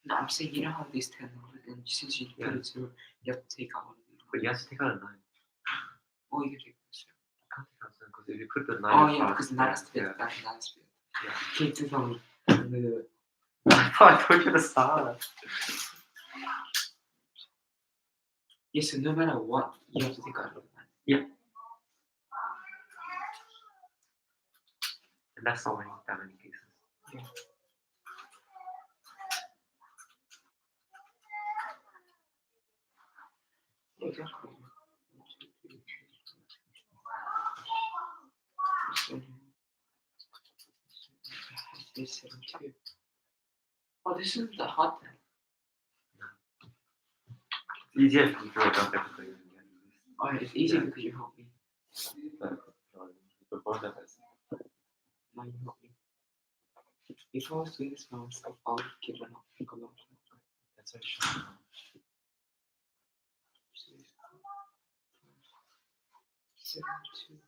No, I'm saying you know how these 10 numbers, and since you put it 0, you have to take out one of these. But you have to take out a 9. Oh, you can take out 0. You can't take out 7 because if you put the 9. Oh yeah, because the 9 has to be that 9 has to be. Yeah. Okay, 2 from I told you to start. Yeah, so no matter what, you have to take out another 9. Yeah. And that's not that many cases. Yeah. Yeah, exactly. 1, 2, 3, 4, 5, 6, 7, 2. Oh, this isn't the hard thing. It's easier if you draw it up everything and get this. Oh, it's easy because you help me. But both of us. Now you help me. If I was doing this by myself, I would give it up a long time. That's what you should do. 6, 7, 2.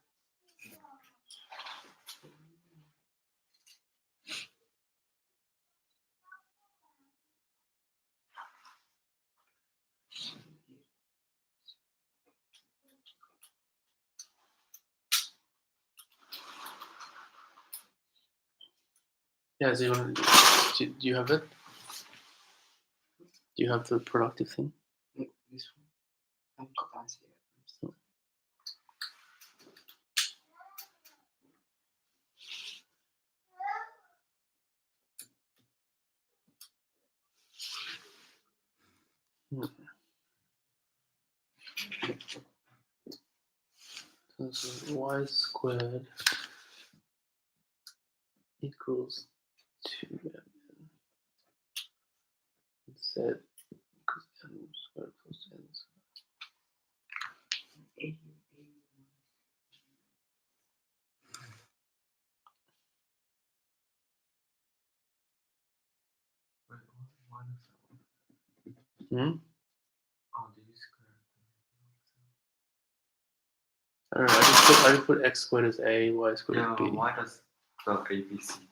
Yeah, so do you have it? Do you have the productive thing? This one. I haven't got the answer yet. So y squared equals 2mn. Z equals n squared plus n squared. Hmm? Oh, do you square? I don't know. I just put x squared as a, y squared Yeah, as b. why does the ABC thing?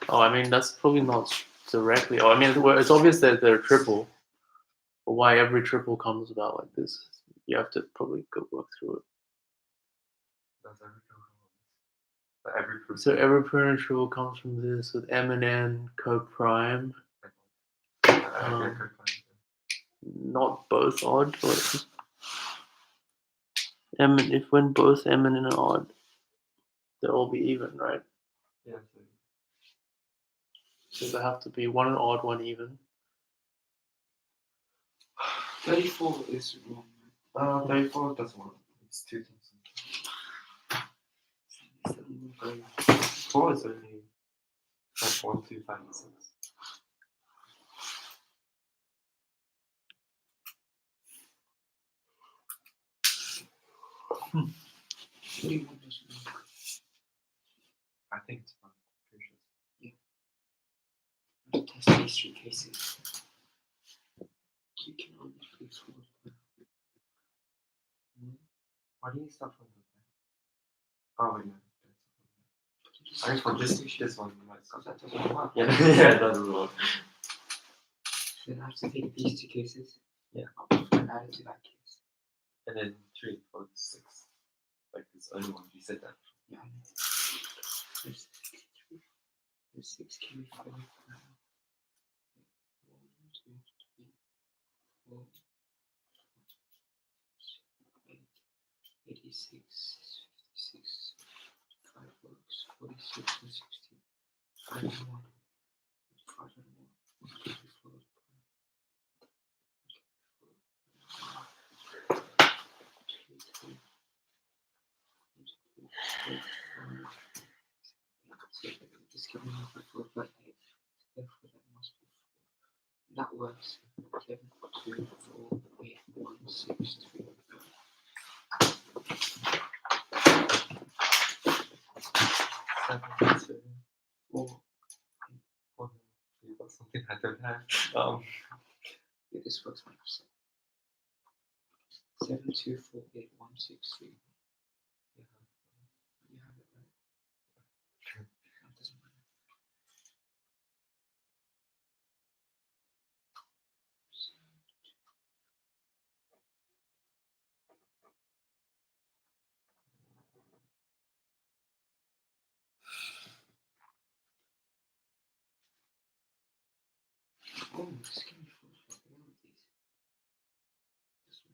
Oh, I mean that's probably not directly. Oh, I mean it's obvious that they're triple. But why every triple comes about like this? You have to probably go work through it. Does every but every proof. So every primitive triple comes from this with m and n co-prime. Not both odd, but m and if when both m and n are odd, they'll all be even, right? Yeah. So there have to be one odd, one even. 34 is wrong. 34 doesn't work. It's 2 times. 4 is only like 1, 2, 5, and 6. I think it's fine. Pretty sure. Yeah. Test these 3 cases. You can only fix 4. Why do you start from the back? Oh, wait, no. I think for this one, you might start. That doesn't work. Yeah, yeah, it doesn't work. Then I have to take these 2 cases. Yeah. And add it to that case. And then 3, 4, 6. Like it's only one. You said that. Yeah. There's 6 can be 5. 1, 2, 3, 4, 8, 86, 56, 5 works, 46 and 16, 5 and 1, 5 and 1, 1, 2, 3, 4. Just give me another 4 by 8. Therefore, that must be 4. That works. 7, 2, 4, 8, 1, 6, 3. 7, 2, 4. You got something I don't have. Yeah, this works 100%. 7, 2, 4, 8, 1, 6, 3. You have it right. That doesn't matter. Oh, just give me one of these. This one.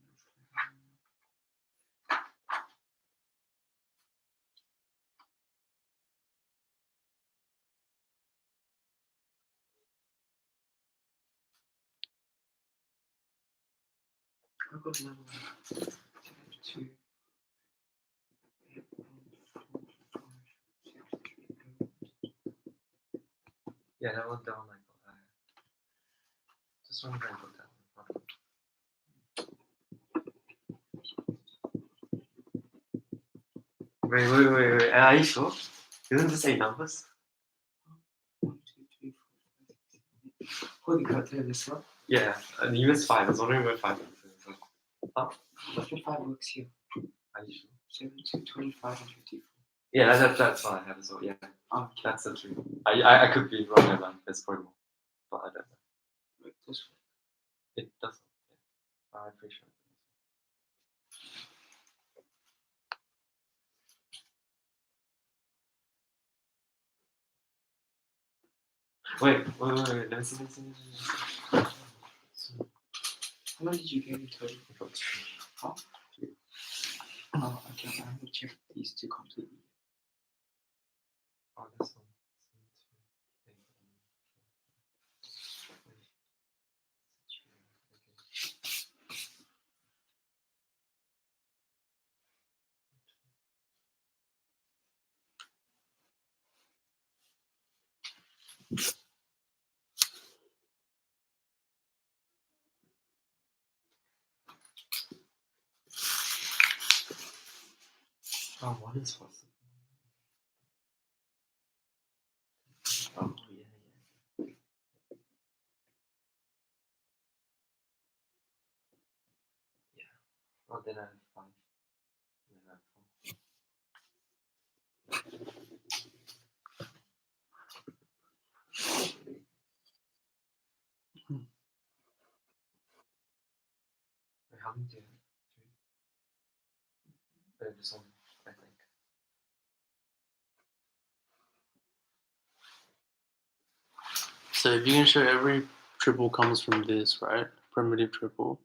I've got another one. 2. Yeah, that one down like that. Just one guy got that one. Wait. Are you sure? Isn't this 8 numbers? 1, 2, 3, 4, 5, 6, 7, 8. Holy crap, this one? Yeah, and you missed 5. I was wondering where 5 was. Huh? But the 5 works here. Are you sure? 7, 2, 25, and 54. Yeah, that's what I have as well. Yeah, Oh, that's the truth. I could be wrong about this probably more, but I don't know. wait, this one. It doesn't. Yeah. I'm pretty sure. Wait. Let me see. How many did you get in total? I got 3. Huh? 3. Oh, okay, I'm gonna check these two completely. Oh, this one. 7, 2, 8, Oh, 1 is possible. Oh, yeah. Oh, then I have 5. Then I have 4. Wait, how many do you have? 3? This one, I think. So if you can show every triple comes from this, right? Primitive triple.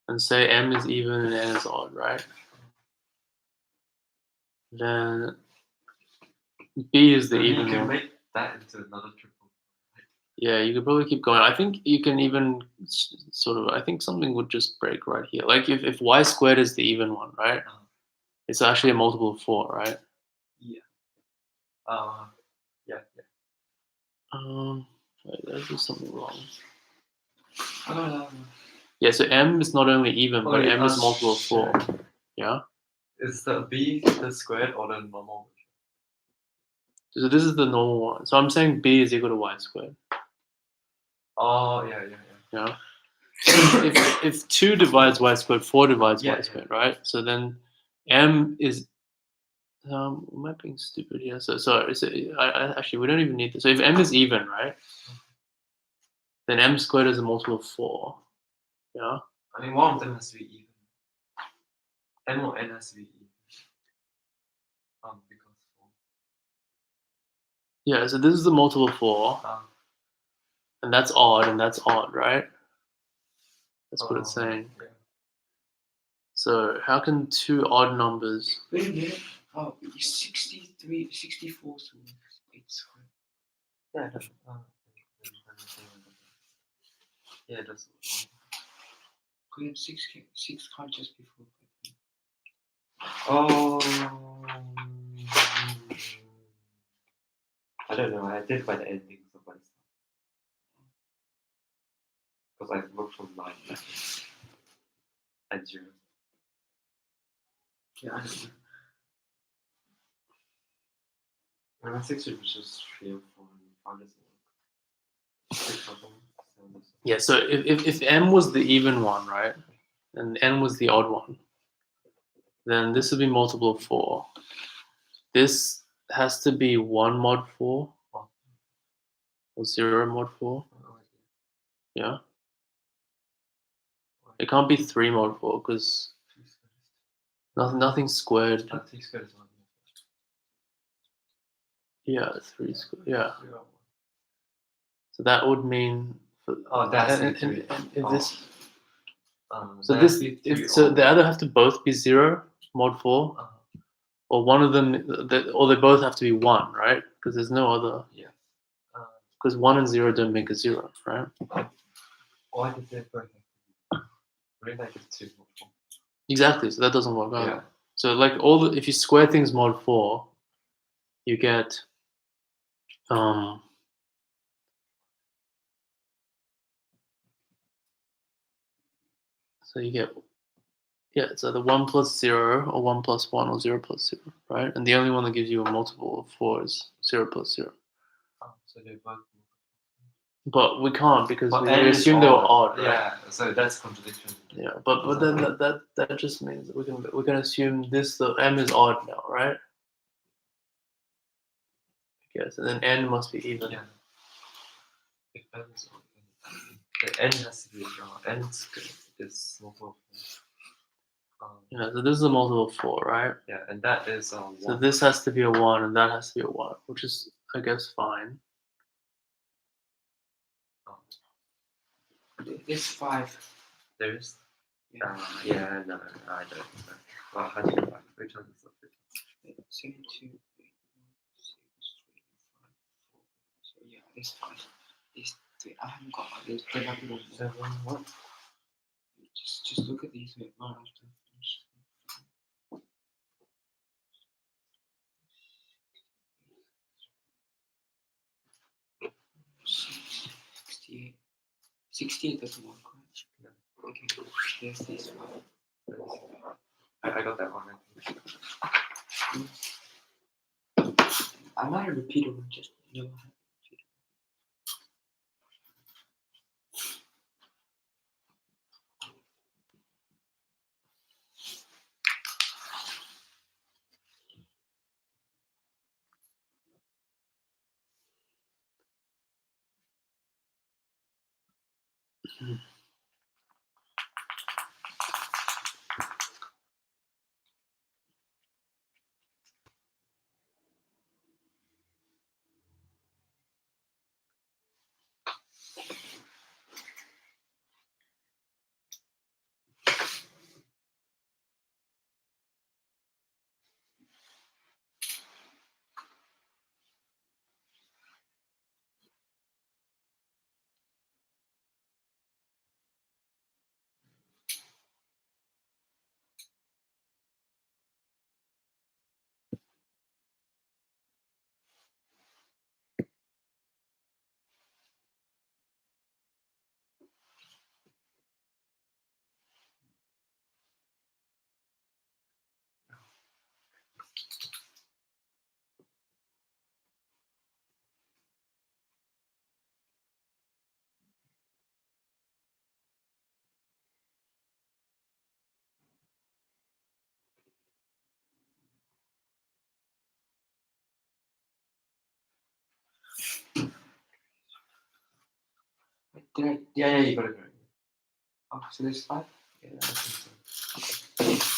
And say M is even and N is odd, right? Then B is the So even you can one. make that into another triple. Yeah, you could probably keep going. I think you can even sort of, I think something would just break right here. Like if Y squared is the even one, right? It's actually a multiple of 4, right? Yeah. Yeah. Wait, there's just something wrong. Oh, Yeah, so M is not only even, but Wait, M is multiple of 4. Yeah? Is the B the squared or the normal? So this is the normal one. So I'm saying B is equal to Y squared. Oh, yeah. Yeah. if 2 divides Y squared, 4 divides Yeah, Y squared, right? So then M is am I being stupid here? So actually we don't even need this. So if M is even, right? Then M squared is a multiple of 4. Yeah. I mean, one of them has to be even. M or N has to be even. Because 4. Yeah, so this is the multiple of 4. And that's odd, right? That's what it's saying. Yeah. So how can 2 odd numbers? wait a minute. Oh, 63, 64. So it's fine. Yeah, that's, yeah, that's. Could have 6 can't just be 4. Oh. I don't know. I did by the endings of my stuff. Because I looked from 9 and 0. Yeah, I don't know. And 6 was just 3 or 4 and 5 doesn't work. 6 or 7 doesn't. Yeah, so if M was the even one, right? And N was the odd one, then this would be multiple of 4. This has to be 1 mod 4 or 0 mod 4. Yeah. It can't be 3 mod 4 because nothing's squared. 3 squared is 1. Yeah, 3 squared. Yeah. So that would mean. that's and three. if this. So that's this, three so or they either have to both be 0 mod 4, or one of them, or they both have to be 1, right? Because there's no other. Yeah. Because 1 and 0 don't make a 0, right? Why did they both? Maybe like it's 2 mod 4. Exactly. So that doesn't work out. Yeah. So like if you square things mod 4, you get so you get it's either 1 plus 0 or 1 plus 1 or 0 plus 0, right? And the only one that gives you a multiple of 4 is 0 plus 0. So they're both. But we can't because But we N is assume they were odd, right? Yeah, so that's contradiction. Yeah, but then that just means that we can assume the M is odd now, right? Yes, and then N must be even. Yeah. If N is odd, the N has to be N is multiple. Yeah, so this is a multiple of 4, right? Yeah, and that is 1. So this has to be a 1 and that has to be a 1, which is, I guess, fine. There's 5. There is. Yeah. No, I don't know. Well, how do you find which one is the 7, 2, 8, 1, 6, 3, 5, 4. So yeah, there's 5. There's 3. I haven't got it. There's another one. 7 what? Just look at these right after. 68. 68 doesn't work, right? No. Okay, there's this 5. I got that one. I might have repeated one, just no. Did I? Yeah, you got it right. Oh, so there's 5? Yeah, I think so.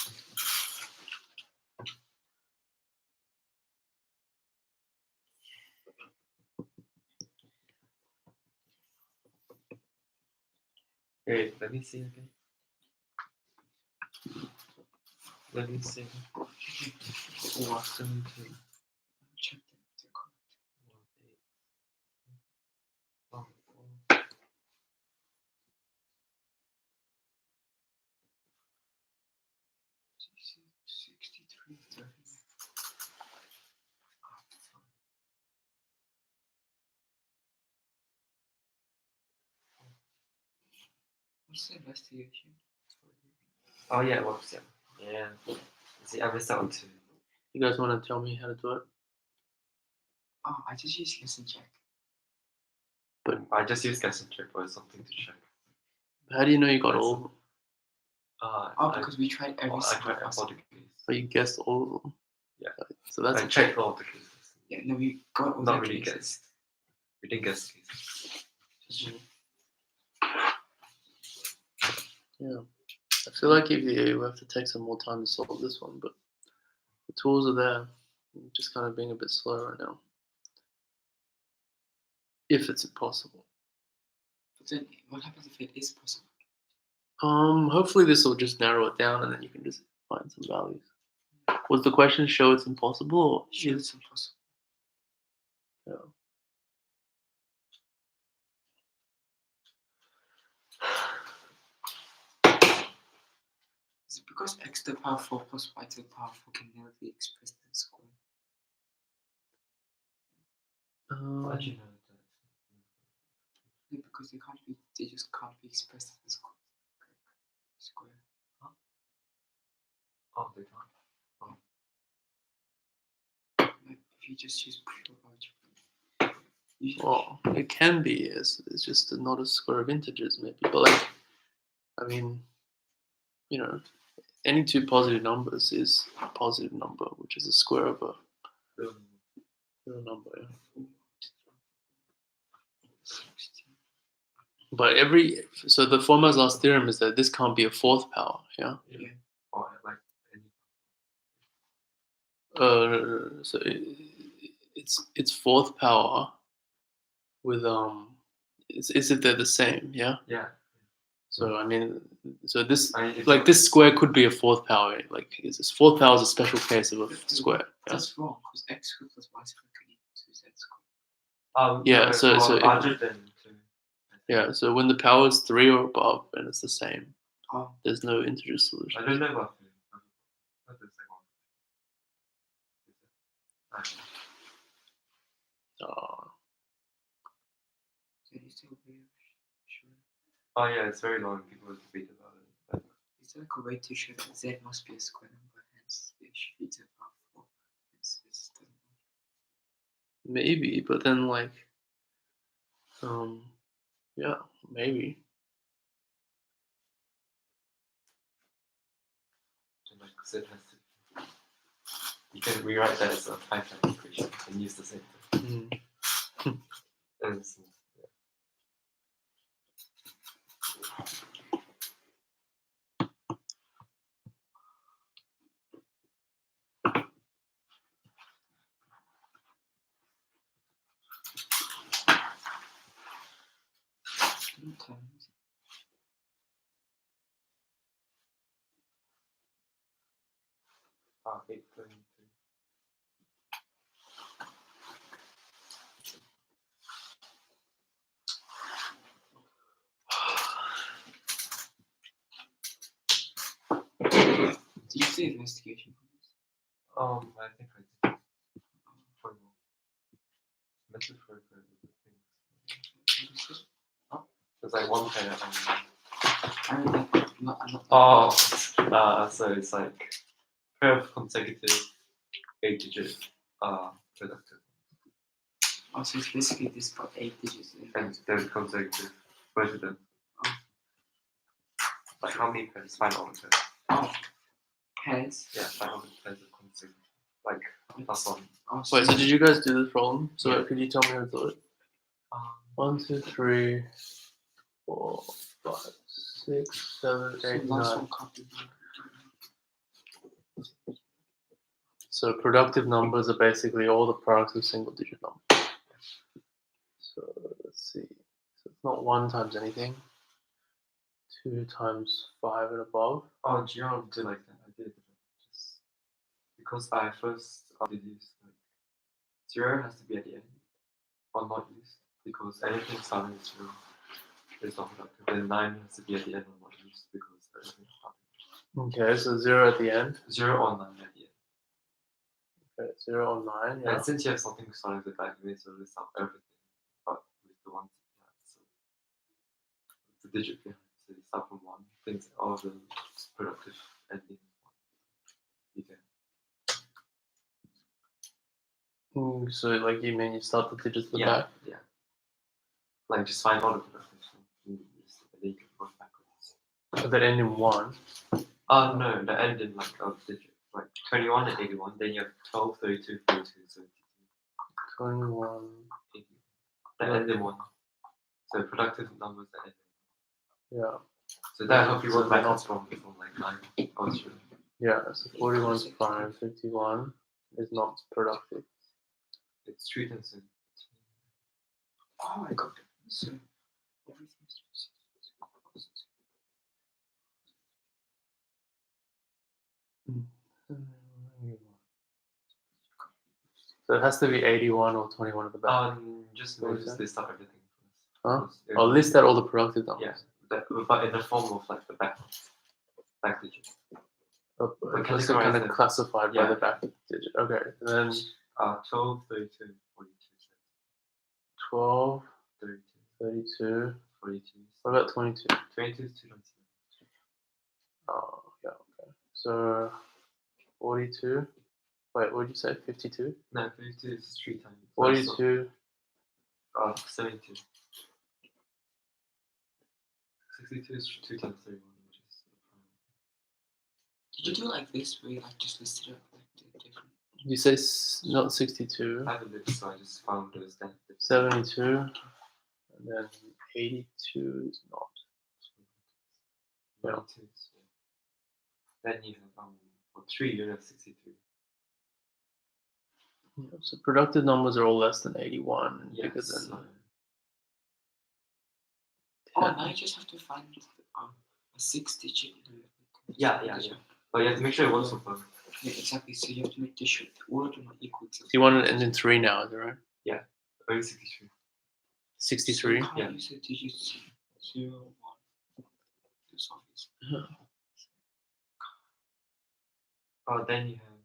Wait, let me see again. Let me see. 4, 7, 2, Check the correct. 1, 8, 1, 4. 63, 30. What's the investigation? Oh yeah, it works. Yeah. See, I missed out on 2. You guys want to tell me how to do it? Oh, I just use guess and check. But I just use guess and check for something to check. How do you know you got all of them? Because we tried every I single tried all the cases. Or you guessed all of them? Yeah. So that's I checked all the cases. Yeah, no, we got all Not the really cases. guessed. We didn't guess cases. Just check. Yeah. I feel like if you have to take some more time to solve this one, but the tools are there. I'm just kind of being a bit slow right now. If it's possible. then what happens if it is possible? Hopefully this will just narrow it down, and then you can just find some values. Was the question show it's impossible? Or Sure, it's impossible. Yeah. Is it because x to the power 4 plus y to the power 4 can never be expressed in square? Why do you know that? Yeah, because they just can't be expressed in square. Huh? Oh, they can't. Like if you just use pure algebra. Well, it can be. It's just not a square of integers, maybe. But like, I mean, you know, any two positive numbers is a positive number, which is a square of a real number. Yeah. But so the Fermat's last theorem is that this can't be a fourth power. Yeah. Yeah. Or like any. So it's fourth power with it's if they're the same. Yeah. Yeah. So I mean, so this If like this square could be a fourth power. Like this fourth power is a special case of a square. Yeah. That's wrong because x squared plus y squared can equal to z squared. Yeah, so larger than 2. Yeah, so when the power is 3 or above and it's the same, Oh, there's no integer solution. I don't know about 3. What is can you still be sure? Oh yeah, it's very long. People debate about it. Is there like a way to show that z must be a square number, hence it should be to the power 4? Hence it's Maybe, but then like, yeah, maybe. Like Z has to. You can rewrite that as a 5-time equation and use the same thing. And so, times. Ah, 8.3. Did you say investigation? I think I did. For metaphorical things. There's like one pair so it's like pair of consecutive 8-digit productive. Oh, so it's basically this got 8 digits in And they're consecutive, both of them. Oh. Like how many pairs? Find all the pairs. Oh, pairs? Yeah, find all the pairs of consecutive. Like plus 1. Wait, so did you guys do this problem? So Yeah. could you tell me how to do it? 1, 2, 3, 4, 5, 6, 7, 8, 9. So productive numbers are basically all the products of single-digit numbers. So let's see. So it's not 1 times anything. 2 times 5 and above. Oh, do you want to do like that? I did just because I first did use like 0 has to be at the end or not used because anything starting with 0 is not productive. Then 9 has to be at the end or not used because everything is starting. Okay, so 0 at the end. 0 or 9 at the end. Okay, 0 or 9. Yeah. And since you have something starting with that, you may sort of list out everything, but with the ones behind, so with the digit behind, so you start from 1, things all of the productive ending. You can. So like you mean you start the digits at the Yeah, back? yeah. Like just find all the productive and then you can work backwards. That end in 1. No, the end in like a digit. Like 21 and 81, then you have 12, 32, 42, 72. 21. 80. That end in 1. So productive numbers that end in 1. Yeah. So that helps you work backwards from like 9. Oh, sure. Yeah, so 41 is prime, 51 is not productive. It's 3 times 7. Oh my god. So So it has to be 81 or 21 at the back. Just What was just that? list out everything first. Huh? Because Or list out all the productive Yeah, numbers. but in the form of like the back digit. Also kind of classified by Yeah. the back digit. Okay, and then 12, 32, 42, 12, 32, 32. 42. What about 22? 22 is 297. Oh, yeah, okay. So 42. Wait, what did you say? 52? No, 52 is 3 times. 42. 72. 62 is 2 times 31, which is Did you do like this where you like just listed up like the different? You say not 62. I have a list, so I just found those that. 72. And then 82 is not. Yeah. 92 is, Then you have for 3 you have 63. Yeah, so productive numbers are all less than 81 and bigger Yes. than Oh, 10. now you just have to find a 6-digit. Yeah. But you have to make sure it works for both. Yeah, exactly. So you have to make sure all of them are equal to. So you want it to end in 3 now, is that right? Only 63. 63? So you can't Yeah. use the digits 0, 1. It's obvious. Then you have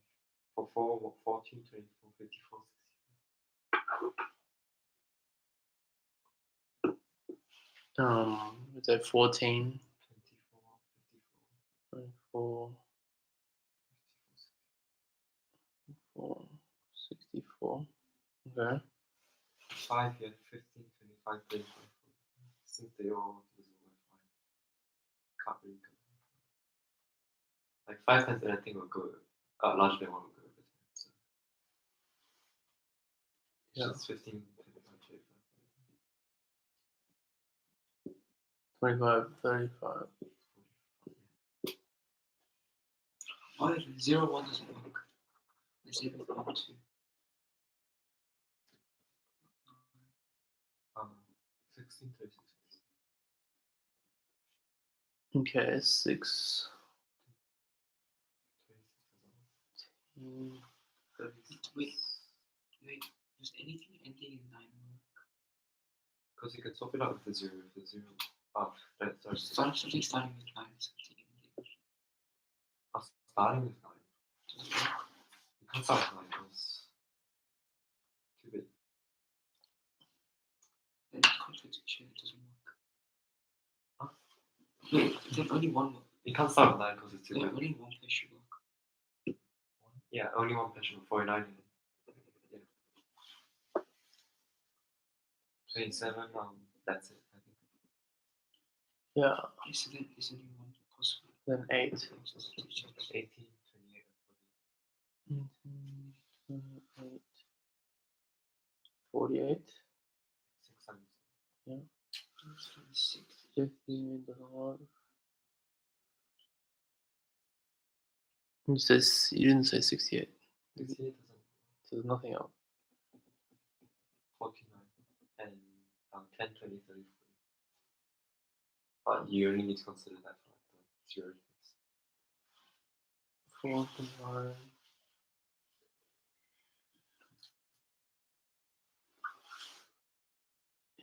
for 4, 14, 24, 54, 60. Is that 14, 24, 24, 4, 64. Okay. 5 you have 15, 25, 35. Since they all use the word 5. Can't really go. Like 5 times anything will go. Larger than 1 will go over 10. So. Yeah. Just 15, 25, 25, 35. Oh, 0, 1 doesn't work. Let's say with 1, 2. 16, 36. Okay, 6. Wait, just anything ending in 9 work. Because you can swap it out with the 0. If the 0. Something starting with 9, something ending. Starting with 9. You can't start with 9 because too big. Then contradiction, it doesn't work. Huh? Wait, then only one work. You can't start with 9 because it's too Yeah, big. only one place should work. Yeah, only one patient before 9. Yeah. 27, that's it, I think. Yeah. So then there's only one possible. Then 8. 18, 28, 48. 6 times. Yeah. 6. 15 doesn't work. You didn't say 68. 68 doesn't. So there's nothing else. 49 and 10, 20, 30, 40. But you only need to consider that for the 0 things. 49.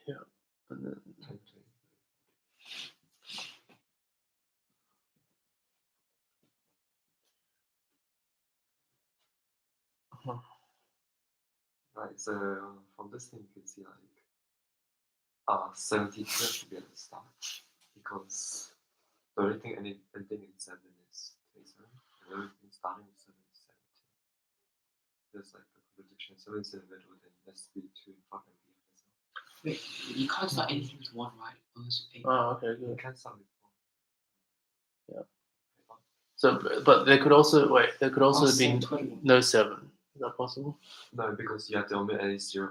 Yeah. And then 10, 20. Right, so from this thing you can see like 72 has to be at the start because the only thing ending in 7 is 27 and the only thing starting with 7 is 72. There's like a contradiction. 7 is in the middle, then there has to be 2 in front and B in the middle. Wait, you can't start anything with 1, right? Unless 8. Oh, okay, You good. can start with 4. Yeah. So, but there could also There could also be 21. no 7. Is that possible? No, because you have to omit at least 0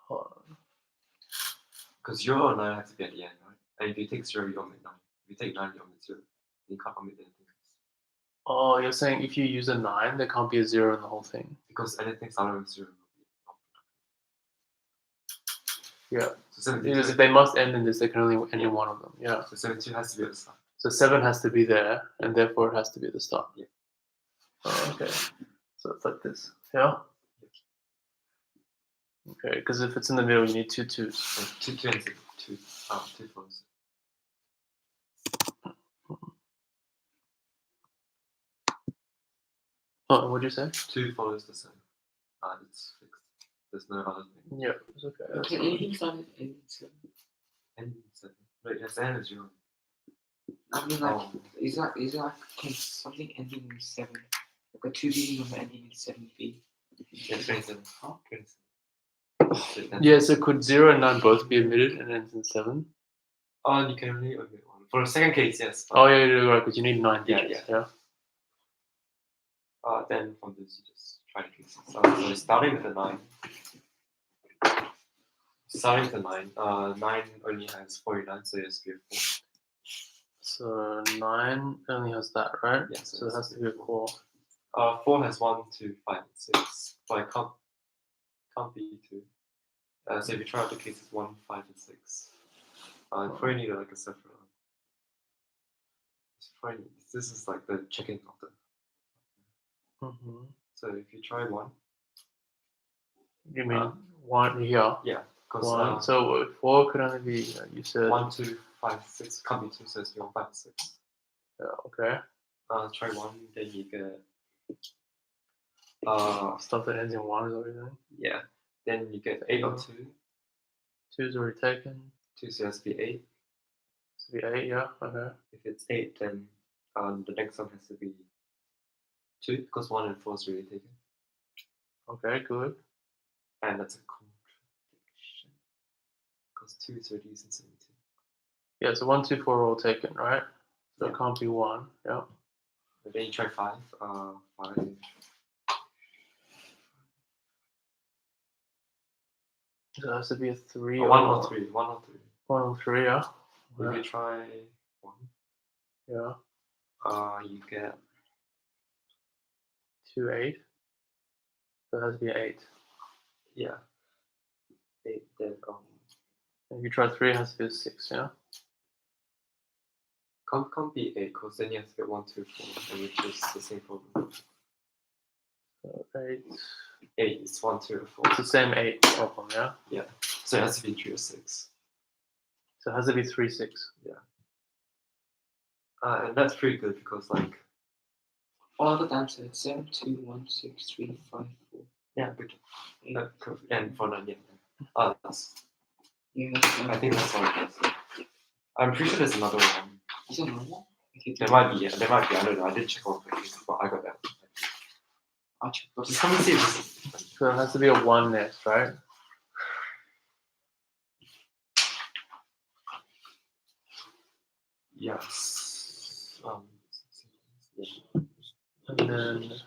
or 9. Because 0 or 9 have to be at the end, right? And if you take 0, you omit 9. If you take 9, you omit 0. You can't omit anything else. Oh, you're saying if you use a 9, there can't be a 0 in the whole thing. Because anything starting with 0 will be Yeah. So 72. Because if they must end in this, they can only end in one of them. Yeah. So 72 has to be at the start. So 7 has to be there, and therefore it has to be the start. Yeah. Oh, okay. So it's like this. Yeah. Okay, because if it's in the middle, you need 2 2s. And 2 2 and 2. 2 follows. Oh, what'd you say? 2 follows the 7. It's fixed. There's no other thing. Yeah, it's okay. That's Can fine. anything start at ending 7? Ending 7. Wait, yes, end is 0. I mean, like, is that can something ending in 7, like a 2B number ending in 7B? Yeah, 27. Huh? 27. Yeah, so could 0 and 9 both be omitted and ends in 7? You can only omit one. For the second case, yes. Oh, yeah, you're right, because you need 9 Yeah, digits. Yeah. Then from this, you just try to fix it. So starting with the 9. Starting with the 9. 9 only has 49, so it has to be a 4. So 9 only has that, right? Yeah, So it has to be a 4. 4 has 1, 2, 5, and 6. But it can't be 2. So if you try out the cases 1, 5, and 6, you probably need like a separate one. This is like the checking of the. So if you try 1. You mean 1 here? Yeah. 1. So 4 could only be, you said. 1, 2, 5, 6. Can't be 2, so it's 1, 5, and 6. Yeah, okay. Try 1, then you get. Stuff that ends in 1 is everything. Yeah. Then you get 8 or 2. 2 is already taken. 2, so it has to be 8. It has to be 8, yeah, okay. If it's 8, then the next one has to be 2, because 1 and 4 is already taken. Okay, good. And that's a contradiction. Because 2 is already used in 72. Yeah, so 1, 2, 4 are all taken, right? So Yeah. it can't be 1, yeah. And then you try 5. 5. So it has to be a 3 1 or 3. 1 or 3. 1 or 3, yeah. If you try 1, Yeah. you get 2, 8. So it has to be 8. Yeah. 8, then If you try 3, it has to be a 6, yeah. can't be 8, because then you have to get 1, 2, 4, and which is the same problem. So 8. 8 is 1, 2, or 4. It's the same 8 problem, yeah. Yeah. So it has to be 3 or 6. So it has to be 3, 6. Yeah. And that's pretty good because like. All the answer is 7, 2, 1, 6, 3, 5, 4. Yeah, good. No, and for 9, yeah. That's. Yeah, I think that's all it is. I'm pretty sure there's another one. Is there another one? There might be, yeah. There might be. I don't know. I didn't check all the cases, but I got that. I'll check. Just come and see if this. So it has to be a 1 nest, right? Yes. And then it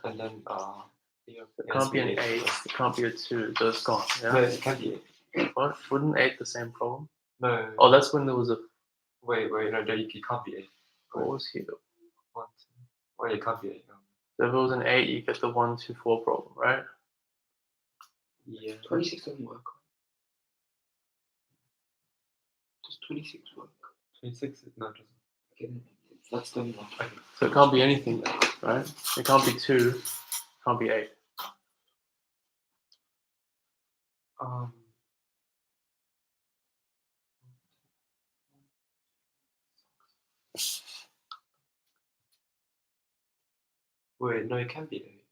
can't be an 8, it can't be a 2, so it's gone, yeah? No, it can't be 8. What? Wouldn't 8 the same problem? No. Oh, that's when there was a. Wait, no, it can't be 8. What was here? 1, 2. Wait, it can't be 8. So if it was an 8, you get the 1, 2, 4 problem, right? Yeah. 26 doesn't work. Does 26 work? 26? No, it doesn't. Okay, that's the one. Okay. So it can't be anything then, right? It can't be 2, it can't be 8. Wait, no, it can't be 8.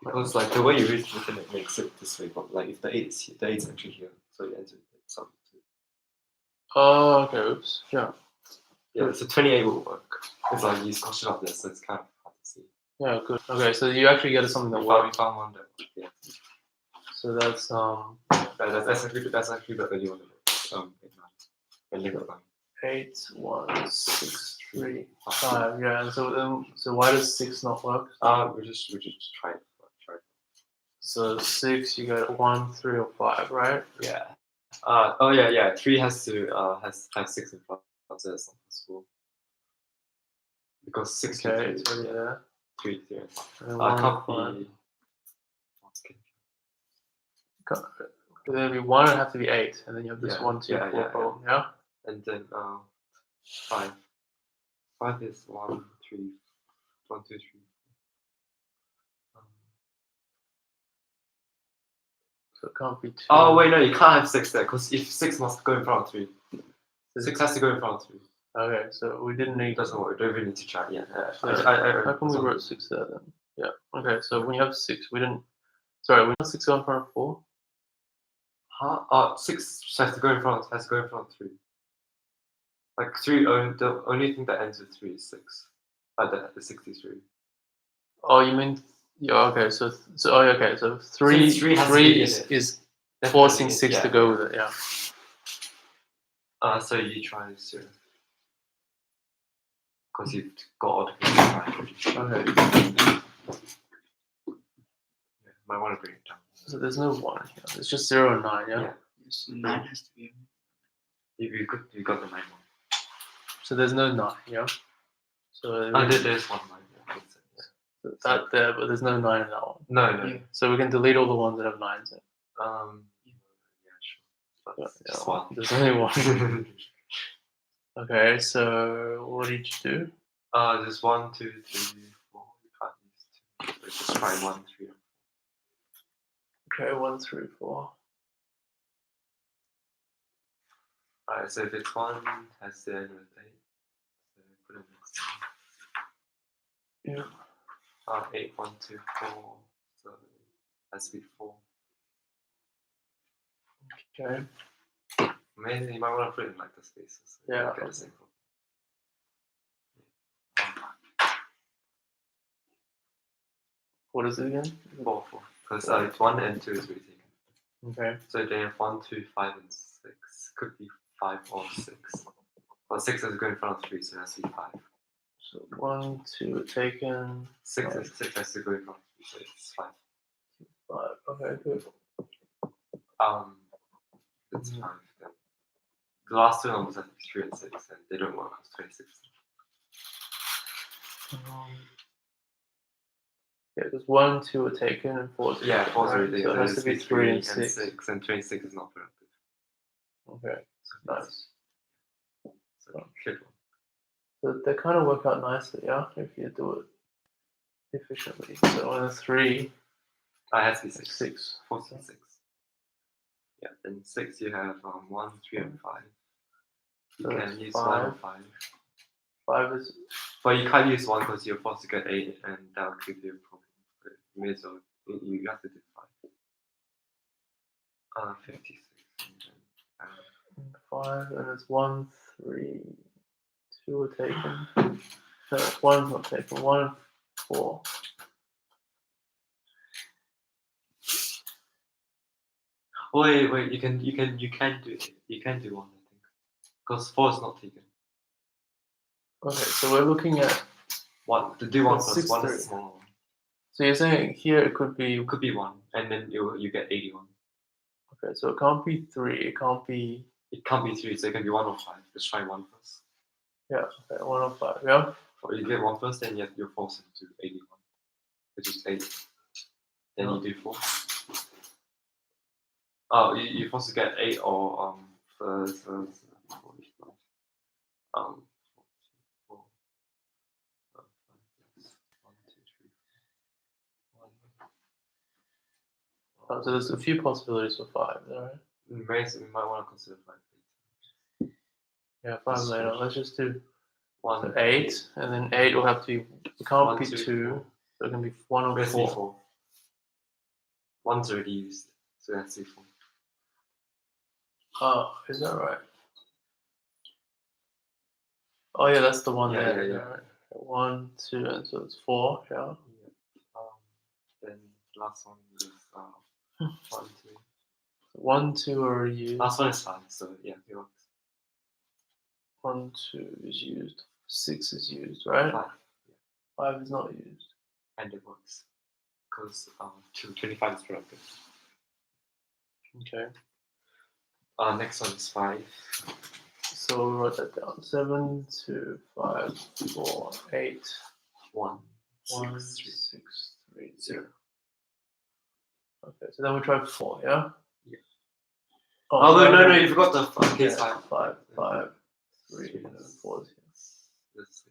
Because like the way you read it makes it this way, but like if the 8 is here, the 8 is actually here, so it ends with something. Oh, okay, oops, yeah. Yeah, so 28 will work. It's like you scotch it up there, so it's kind of hard to see. Yeah, good. Okay, so you actually get something that We works. found one that, yeah. So that's That's actually the early one. 8, 1, 6, 3, 5. Yeah, and so why does 6 not work? We just try it. So 6, you got 1, 3, or 5, right? Yeah. Yeah. 3 has to have 6 in front, so that's not possible. Because 6 Okay, it's already there. 3. And 1, Can't 5. be. So there'll be 1 and have to be 8, and then you have this Yeah, 1, 2, yeah, 4 yeah, problem. Yeah. And then 5. 5 is 1, 3, 1, 2, 3. So it can't be 2. Oh wait, no, you can't have 6 there because if 6 must go in front of 3. 6 has to go in front of 3. Okay, so we didn't need. It doesn't work. We don't even need to try. Yeah. How come we wrote 6 there then? Yeah. Okay, so when you have 6, we didn't. Sorry, we have 6 go in front of 4. Huh? 6 has to go in front. Has to go in front of 3. Like 3. The only thing that ends with 3 is 6. The 63. Oh, you mean? Yeah. Okay. So okay. So 3 Since 3 has to be in is Definitely forcing it, 6 yeah, to go yeah. with it. Yeah. So you try 0. Because you've got all the pieces right. Okay. Yeah, might want to bring it down. So there's no 1 here. It's just 0 and 9. Yeah. Yeah. Yes, 9 has to be. You got the 9 one. So there's no 9. Yeah. So There's 1 9. Yeah. that there, but there's no 9 in that one. No. Yeah. So we can delete all the ones that have 9s in. Yeah, sure. Yeah, Just 1. There's only 1. Okay, so what did you do? There's 1, 2, 3, 4. You can't use 2. So just try 1, 3. Okay, 1, 3, 4. Alright, so if it's 1, has to end with 8. So put it next time. Yeah. 8, 1, 2, 4. So it has to be 4. Okay. Maybe you might want to put it in like the spaces. So Yeah. Get the same What is it again? 4. Because it's 1 and 2 is really taken. Okay. So they have 1, 2, 5, and 6. Could be 5 or 6. Well, 6 has to go in front of 3, so it has to be 5. So 1, 2 taken. 6 has to go in front of 3, so it's 5. 5. Okay, good. It's 5 then. The last 2 numbers are 3 and 6, and they don't work as 26. Yeah, because 1, 2 are taken and 4 is Yeah, 4 is already taken. So it has to be 3 and 6. And 26 is not productive. Okay, So nice. So good one. So they kind of work out nicely, yeah, if you do it efficiently. So on a 3, It has to be 6. 6. 4, 6. Yeah, then 6 you have 1, 3, and 5. You So can it's use 5. 1 or 5. 5 is. But you can't use 1 because you're forced to get 8, and that will give you a problem. But you may as well, you have to do 5. 56. And 5, and it's 1, 3, 2 are taken. No, 1's not taken. 1, 4. Wait, you can do it. You can do 1, I think. Because 4 is not taken. Okay, so we're looking at 1. To do 1 That's first, 1 is 6, a small one. So you're saying here it could be. It could be 1, and then you get 81. Okay, so it can't be 3. It can't be. It can't be 3, so it can be 1 or 5. Just try 1 first. Yeah, okay, 1 or 5. Yeah. Or you get 1 first, then you're forced into 81, which is 8. Then you do 4. Oh, you're forced to get 8 or first. 4, 1, 2, 3, 1. So there's a few possibilities for 5, right? We might want to consider 5. Yeah, 5 later. Let's just do 1, so 8, and then 8 will have to be. It can't 1, be 2, 2. 4. So it can be 1 or 4. 4. 1's already used, so that's 4. Oh, is that right? Oh yeah, that's the one there. Yeah. Right? 1, 2, and so it's 4. Yeah. Then last one is 1, 2. 1, 2 are used. Last one is 5, so yeah, it works. 1, 2 is used. 6 is used, right? 5. 5 is not used. And it works. Because 25 is productive. Okay. Next one is 5. So we'll write that down. 7, 2, 5, 4, 8, 1, 1, 6, 6, 3, 0. Okay, so then we try 4, yeah? Yeah. Oh, no, you forgot the case yeah, 5. 5, 5, 3, and then 4 here. The 6.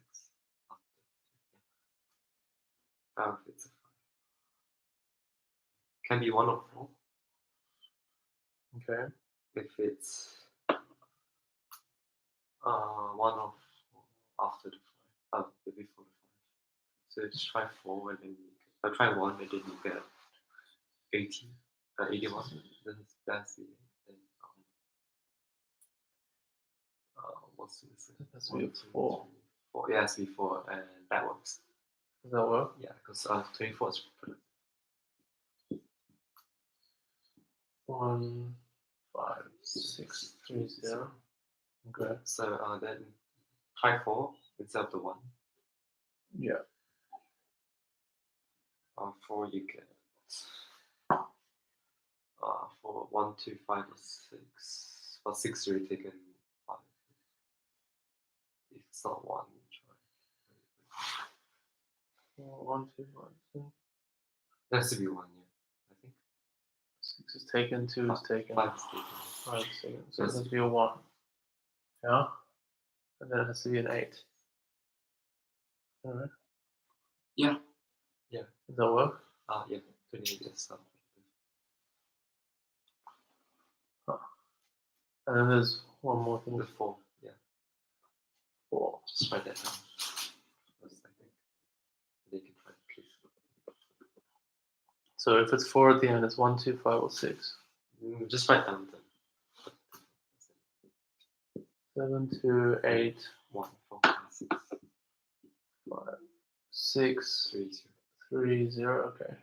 Oh, it's a 5. Can be 1 or 4. Okay. If it's 1 or 4 after the 5. Oh, before the 5. So just try 4 and then try 1 and then you get 80, 81. Then that's the then what's this? That's be 4. 4. Yeah, it's 4, and that works. Does that work? Yeah, because 24 is pretty. 1, 5, 6, 3, 0. Okay. So then try 4 instead of the 1. Yeah. 4 you get 4, 1, 2, 5, or 6. But 6 you taken 5. If it's not 1, try. 1, 2, 1, 2. It has to be 1, yeah. I think 6 is taken, 2 is taken. 5 is taken. 5 is taken. So it has to be a 1. Yeah? And then it has to be an 8. Alright. Yeah. Yeah. Does that work? Yeah. 28 is something. And then there's one more thing. The 4, yeah. 4. Just write that down. First, I think. They can try to click. So if it's 4 at the end, it's 1, 2, 5, or 6. Just write down the 7, 2, 8, 1, 4, 5, 6, 5, 6, 3, 0. 3, 0. Okay.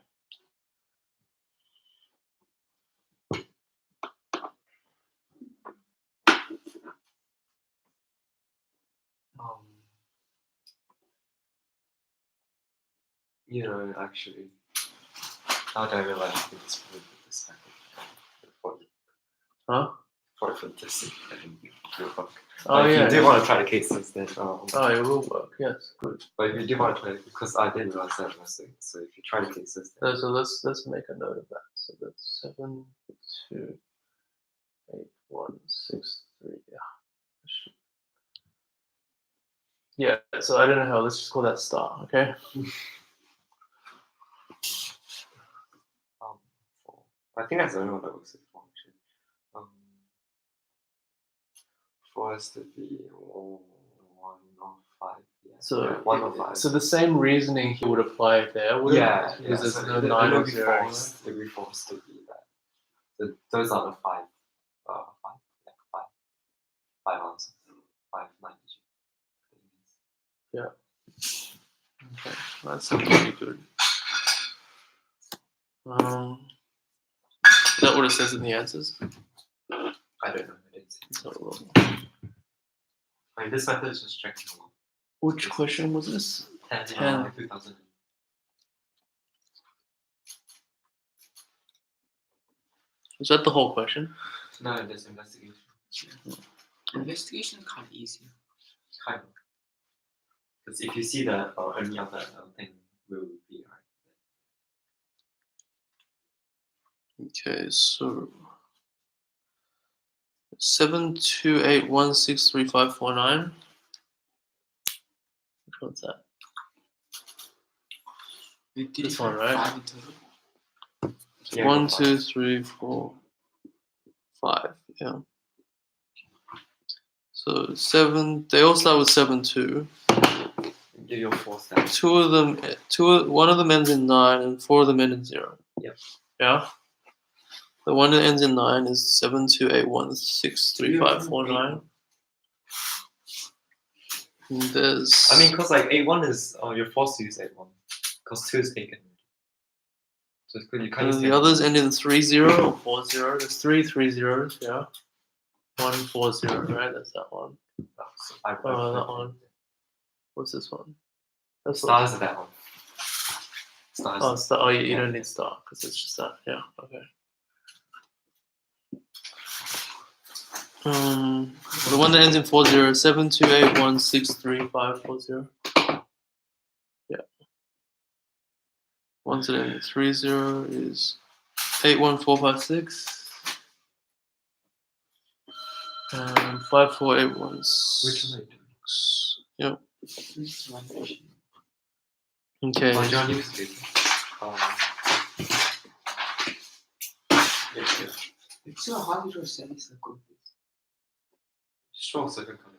Actually, how did I realize it's with this method? Huh? For this, I think it will work. Oh, if yeah. you do want to try the cases, then Oh, it will work. Yes, good. but if you do want to try it, because I didn't realize that last thing. So if you try the cases, then So let's make a note of that. So that's 7, 2, 8, 1, 6, 3. Yeah. Yeah. So I don't know how. Let's just call that star. Okay. I think that's the only one that works with 4 actually. 4 has to be 1 or 5. Yeah. So yeah, 1 or 5. So the same reasoning he would apply there, would yeah, it? Because yeah. there's So no it 9 would or be 0. forced. It would be forced to be that. Those are the 5. 5. Yeah, 5. 5 answers. 5, 9. Yeah. Okay, that's pretty good. Is that what it says in the answers? I don't know. I didn't see. So, this method is just checking along. which question was this? 10. 2000. Is that the whole question? No, there's investigation. Investigation is kind of easy. Kind of. Because if you see that or any other thing will be right. Okay, so 728163549. Which one's that? This one, right? 5 in total. Yeah, 1, 2, 3, 4, 5. Yeah. So 7. They all start with 7, 2. Give your 4 steps. One of them ends in 9, and 4 of them end in 0. Yep. Yeah. The one that ends in 9 is 728163549. And there's. I mean, because like A1 is you're forced to use A1 because 2 is taken. So it's good. You can't use the others end in 30 or 40. There's 3 30s. Yeah. 1 40. Right. That's that one. That one. What's this one? That's stars are that one. Stars. Oh, star. Oh, you don't need star because it's just that. Yeah. Okay. The one that ends in 40, 728163540. Yeah. Ones that end in 30 is 81456. 5481. Which one are you doing? Yep. This is one question. Okay. Oh, your newspaper. Yeah. It's so hard to draw semicircle. Just draw a circle color.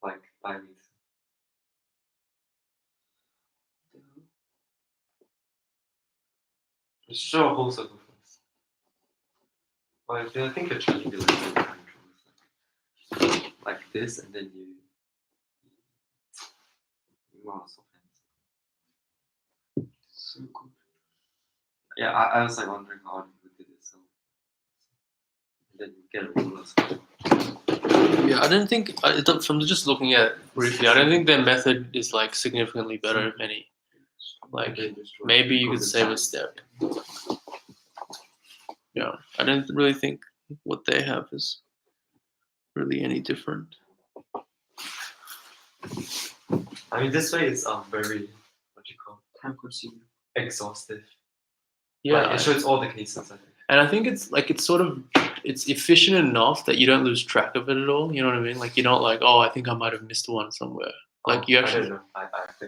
Like diameter. Just draw a whole circle first. Like, I think a triangular like this, and then you mouse off hands. So good. Yeah, I was like wondering how you did it. So, and then you get a ruler. Yeah, I don't think from just looking at it briefly, I don't think their method is like significantly better, if any. Like maybe you could save a step. Yeah, I don't really think what they have is really any different. I mean, this way is very what you call Time consuming. exhaustive. Yeah, Like, it shows all the cases. I think. And I think it's efficient enough that you don't lose track of it at all. You know what I mean? Like you're not like, oh, I think I might have missed one somewhere. Like you actually, I don't know.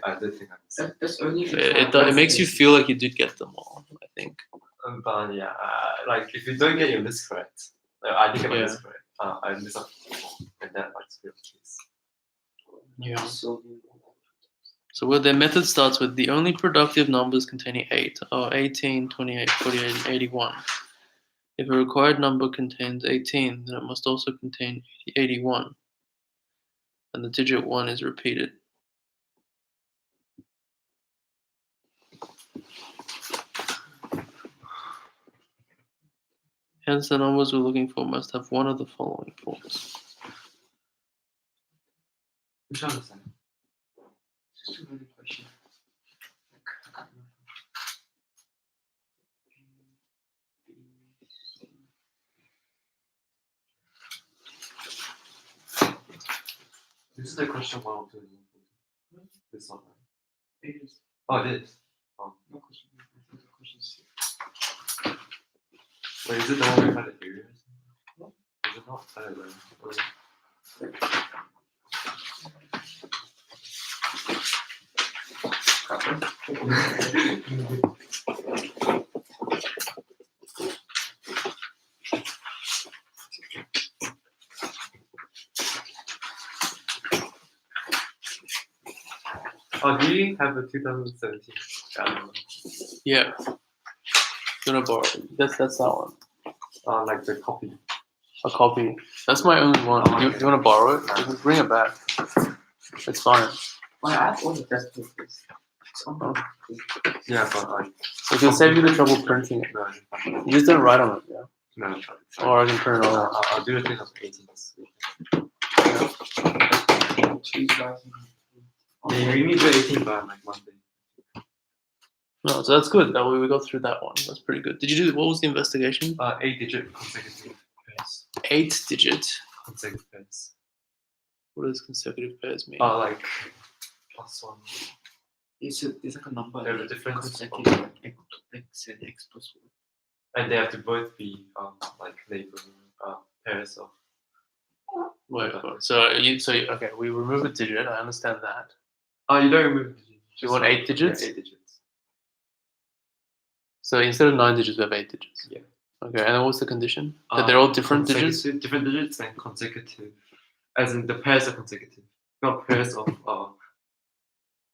I did think I missed it. That's only if it makes you feel like you did get them all. I think. But yeah, like if you don't get your list correct, I did get my list correct. I missed out, and that like the case. Yeah. So their method starts with the only productive numbers containing 8 are 18, 28, 48, and 81. If a required number contains 18, then it must also contain 81. And the digit 1 is repeated. Hence, the numbers we're looking for must have one of the following forms. Which one is that? Just a random question. This is the question 1 or 2. This one, right? It is. Oh, it is. Oh. No question. I think the question is. Wait, is it the one we had at area? No. Is it not? I don't know. Oh, do you have a 2017? Yeah. Gonna borrow it. That's that one. Like the copy. A copy. That's my only one. Do you want to borrow it? You can bring it back. It's fine. Well, I have all the best papers. It's on the Yeah, but like. It can save you the trouble printing it. No, You just don't write on it, yeah? no. Or I can print it on. I'll do the thing of 18 this week. 2000. Yeah, you need to do 18 by like Monday. No, so that's good. That way we got through that one. That's pretty good. Did you do? What was the investigation? 8-digit consecutive pairs. 8-digit. Consecutive pairs. What does consecutive pairs mean? Like +1. It's like a number. There's a difference. Consecutive, like x and x plus 1. And they have to both be like neighbor pairs of. Wait, okay, we remove a digit. I understand that. Oh, you don't remove. You want 8 digits? Yeah, 8 digits. So instead of 9 digits, we have 8 digits. Yeah. Okay, and then what's the condition? That they're all different digits? Different digits and consecutive. As in the pairs are consecutive. Not pairs of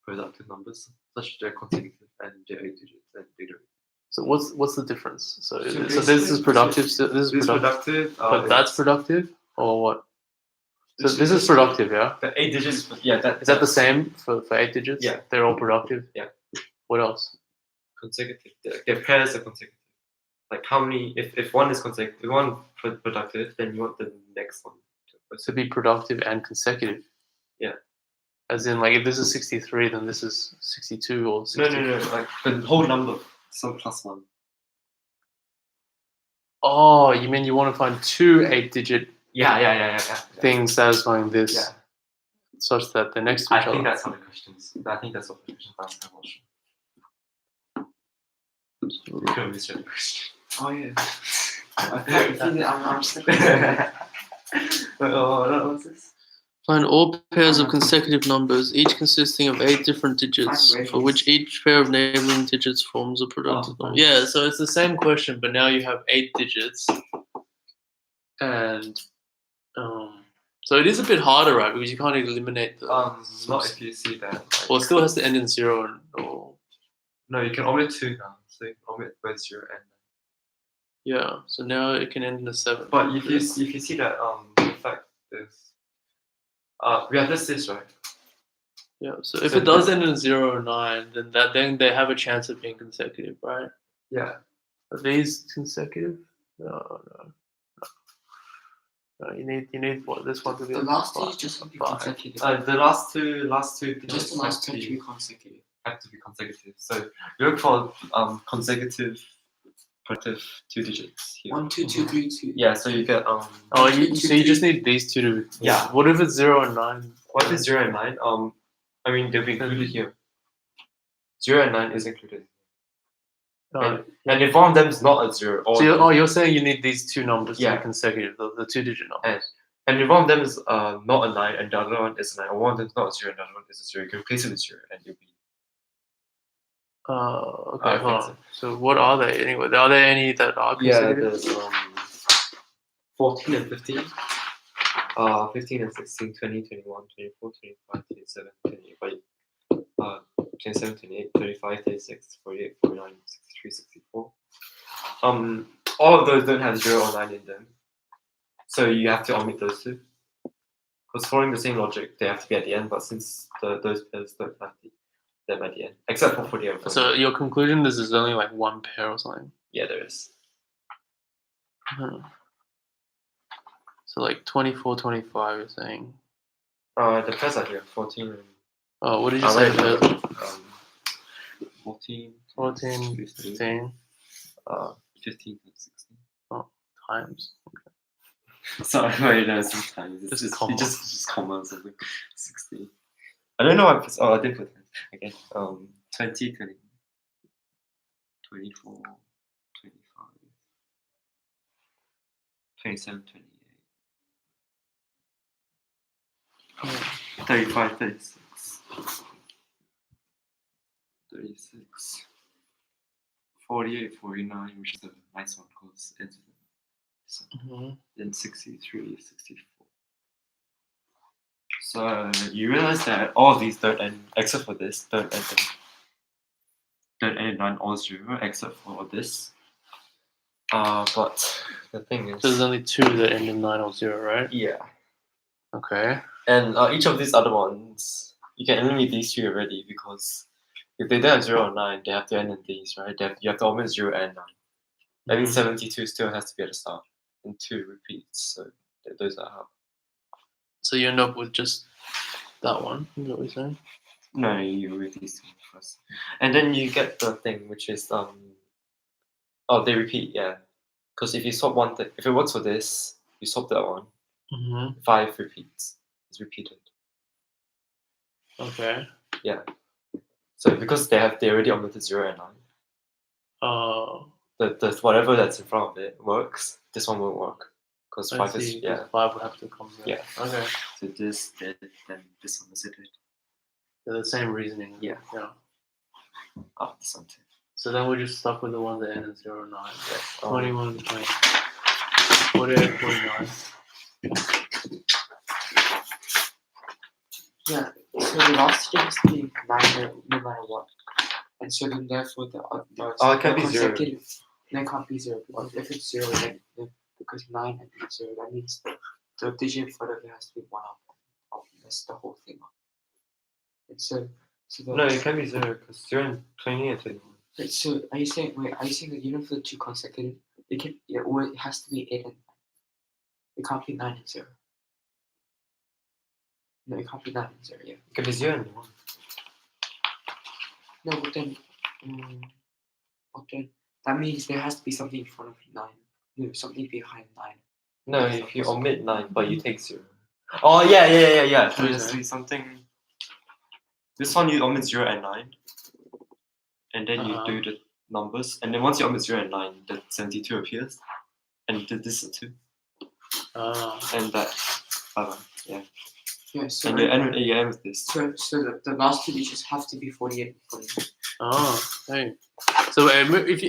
productive numbers. Such they're consecutive and they're 8 digits and they don't. So what's the difference? So this is productive. So this is productive. But that's productive, or what? So this is productive, yeah. The 8 digits. Yeah. Is that the same for 8 digits? Yeah. They're all productive. Yeah. What else? Consecutive. Their pairs are consecutive. Like how many? If one is consecutive, if one productive, then you want the next one to be productive and consecutive. Yeah. As in, like, if this is 63, then this is 62 or 60. No. Like the whole number. So +1. Oh, you mean you want to find 2 8-digit Yeah. things satisfying this, Yeah. such that they're next to each other. I think that's how the question is. I think that's what the question is. I'm not sure. You could have misread the question. Oh yeah. I'm stuck. What was this? Find all pairs of consecutive numbers, each consisting of 8 different digits, for which each pair of neighboring digits forms a productive number. Yeah, so it's the same question, but now you have 8 digits. And so it is a bit harder, right? Because you can't eliminate the. Not if you see that. Well, it still has to end in 0 or. No, you can omit 2 now. So you can omit both 0 and 9. Yeah, so now it can end in a 7. But if you see that the fact is we have this right? Yeah, so if it does end in 0 or 9, then they have a chance of being consecutive, right? Yeah. Are these consecutive? No. You need what? This one to be The last two just have to be consecutive. The last two Just the last two to be consecutive. Have to be consecutive. So you look for consecutive productive 2 digits here. 1, 2, 2, 3, 2. Yeah, so you get so you just need these two to. Yeah. What if it's 0 and 9? What if it's 0 and 9? I mean they'll be included here. 0 and 9 is included. And if one of them is not a 0, or so you're saying you need these two numbers to be consecutive, the 2-digit numbers. And if one of them is not a 9 and the other one is a 9, or one of them is not a 0 and the other one is a 0, you can replace it with 0 and you'll be. Okay, hold on. So what are they anyway? Are there any that are consecutive? Yeah, there's 14 and 15. 15 and 16, 20, 21, 24, 25, 27, 28, 27, 28, 35, 36, 48, 49, 63, 64. All of those don't have 0 or 9 in them. So you have to omit those two. Because following the same logic, they have to be at the end, but since those pairs don't have them at the end, except for 48. So your conclusion is there's only like one pair or something? Yeah, there is. So like 24, 25, you're saying? The pairs are here, 14 and... Oh, what did you say? 14, 14, 15. 15 and 16. Oh, times. Okay. Sorry, wait, no, sometimes. It's just comma or something. 16. I don't know why I put... Oh, I did put it. Again. 20, 20, 24, 25, 27, 28. 35, 36. 36. 48, 49, which is a nice one because it's then 63, 64. So you realize that all of these don't end, except for this, don't end in 9 or 0, except for this. But the thing is, So there's only 2 that end in 9 or 0, right? Yeah. Okay. And each of these other ones, you can eliminate these 3 already because if they don't have 0 or 9, they have to end in these, right? You have to omit 0 and 9. That means 72 still has to be at the start, and 2 repeats. So those are how. So you end up with just that one. Is that what you're saying? No, you read these 2 first, and then you get the thing, which is they repeat, yeah. Because if you swap one thing, if it works for this, you swap that one. 5 repeats. It's repeated. Okay. Yeah. So because they already omitted 0 and 9. The whatever that's in front of it works. This one won't work because 5 is 5 would have to come there. Yeah. Okay. So this then this one is it. They're the same reasoning. Yeah. Oh, this one too. So then we're just stuck with the ones that end in 0 and 9. Yeah. 21, 20, 48, 49. Yeah, so the last digit has to be 9 no matter what. And so then therefore it can't be 0. Then it can't be 0. Because if it's 0, then because 9 and 0, that means the digit in front of it has to be 1 up. That's the whole thing. And so no, it can be 0 because 0 and 20 and 21. Wait, so are you saying that even for the 2 consecutive, it has to be 8 and 9. It can't be 9 and 0. No, it can't be 9 and 0, yeah. It can be 0 and 1. No, but then that means there has to be something in front of 9. No, something behind 9. No, if you omit 9, but you take 0. Oh, yeah. So there's be something. This one you omit 0 and 9. And then you do the numbers. And then once you omit 0 and 9, the 72 appears. and you did this too, Ah. and that other, yeah. Yeah, so And you end with this. so the last two digits have to be 48 and 49. Oh, hey. So if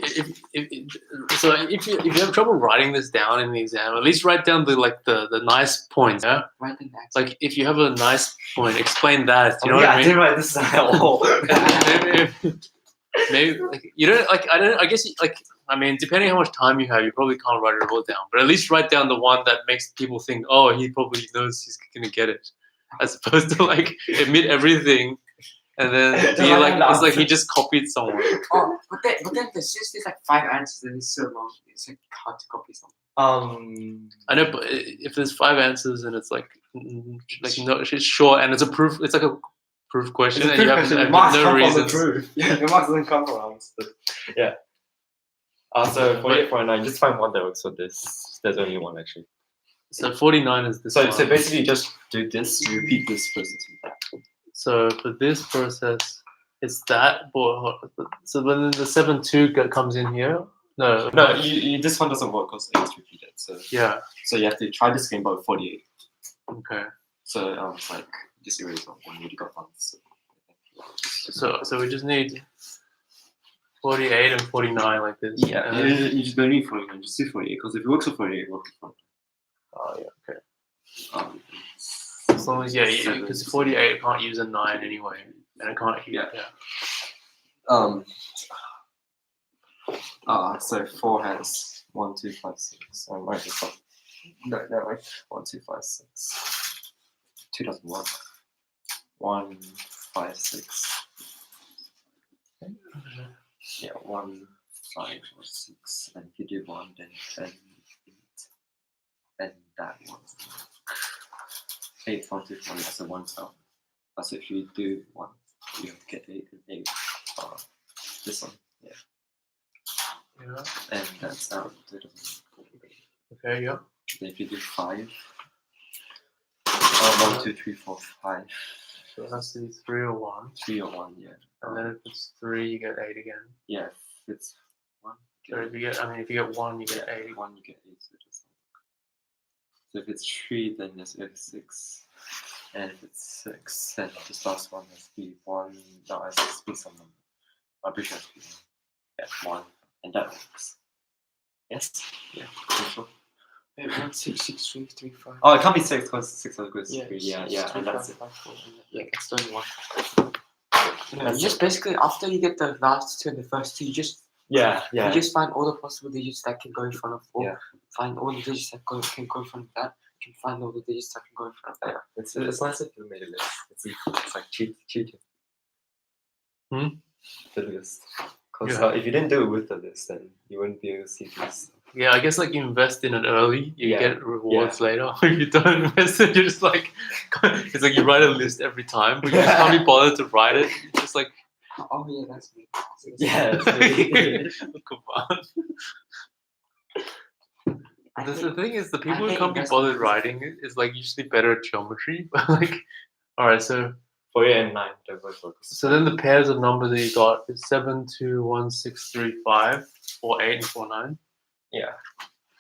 you have trouble writing this down in the exam, at least write down the nice points. Yeah. Right then, that's Like if you have a nice point, explain that. You know yeah, what I mean? didn't write this at all. Maybe like you don't like I don't I guess like I mean depending how much time you have you probably can't write it all down, but at least write down the one that makes people think, oh, he probably knows he's gonna get it, as opposed to like admit everything and then be like it's like he just copied someone. Oh, but then there's just like 5 answers and it's so long. It's like hard to copy something. I know, but if there's 5 answers and it's like no, it's short and it's a proof, it's like a proof question, and you have no reasons. Yeah, the marks doesn't come from answers. Yeah. So 48, 49, just find one that works for this. There's only one actually. So 49 is this So one. basically, just do this. You repeat this process with that. So for this process, it's that. So when the 7-2 comes in here, no, this one doesn't work because it's repeated. So yeah. So you have to try this game about 48. Okay. So it's like just erase one. You already got one. So we just need 48 and 49 like this. Yeah. And then, You just don't need 49. Just do 48 because if it works for 48, it works for 49. oh yeah. Okay. As long as because 48 can't use a 9 anyway, and it can't. Yeah. Yeah. So 4 has 1, 2, 5, 6. Right, no, wait. 1, 2, 5, 6. 2 doesn't work. 1, 5, 6. Yeah, 1, 5, or 6. And if you do 1, then 10, 8. And that one. 8, 1, 2, 4, that's a 1 cell. So if you do 1, you have to get 8 and 8. This one, yeah. Yeah. And that's out. Okay. Yeah. Then if you do 5, 1, 2, 3, 4, 5. So it has to be 3 or 1. 3 or 1, yeah. And then if it's 3, you get 8 again. Yeah, if it's 1. Or if you get 1, you get 8. 1, you get 8. So if it's 3, then there's 6. And if it's 6, then this last one has to be 1. No, it has to be some number. I'm pretty sure it has to be 1. And that works. Yes? Yeah. Sure. Wait, 1, 6, 6, 3, 3, 5. Oh, it can't be 6 because 6 is good. Yeah, 3. yeah, Yeah, 3, and that's 5, it. 5, 4, yeah, that's the only one. Yeah, just basically after you get the last 2 and the first 2, you just you just find all the possible digits that can go in front of 4. Yeah. Find all the digits that can go in front of that. You can find all the digits that can go in front of that. Yeah. It's nice if you made a list. It's like cheating. The list. Because if you didn't do it with the list, then you wouldn't be able to see this. Yeah, I guess like you invest in it early, you get rewards later. If you don't invest it, you're just like it's like you write a list every time, but you just can't be bothered to write it. It's just like oh yeah, that's me. Yeah. Come on. The thing is, the people who can't be bothered writing it is like usually better at geometry. But like, all right, so 48 and 9 don't both work. So then the pairs of numbers that you got is 7, 2, 1, 6, 3, 5, 4, 8, and 4, 9. Yeah.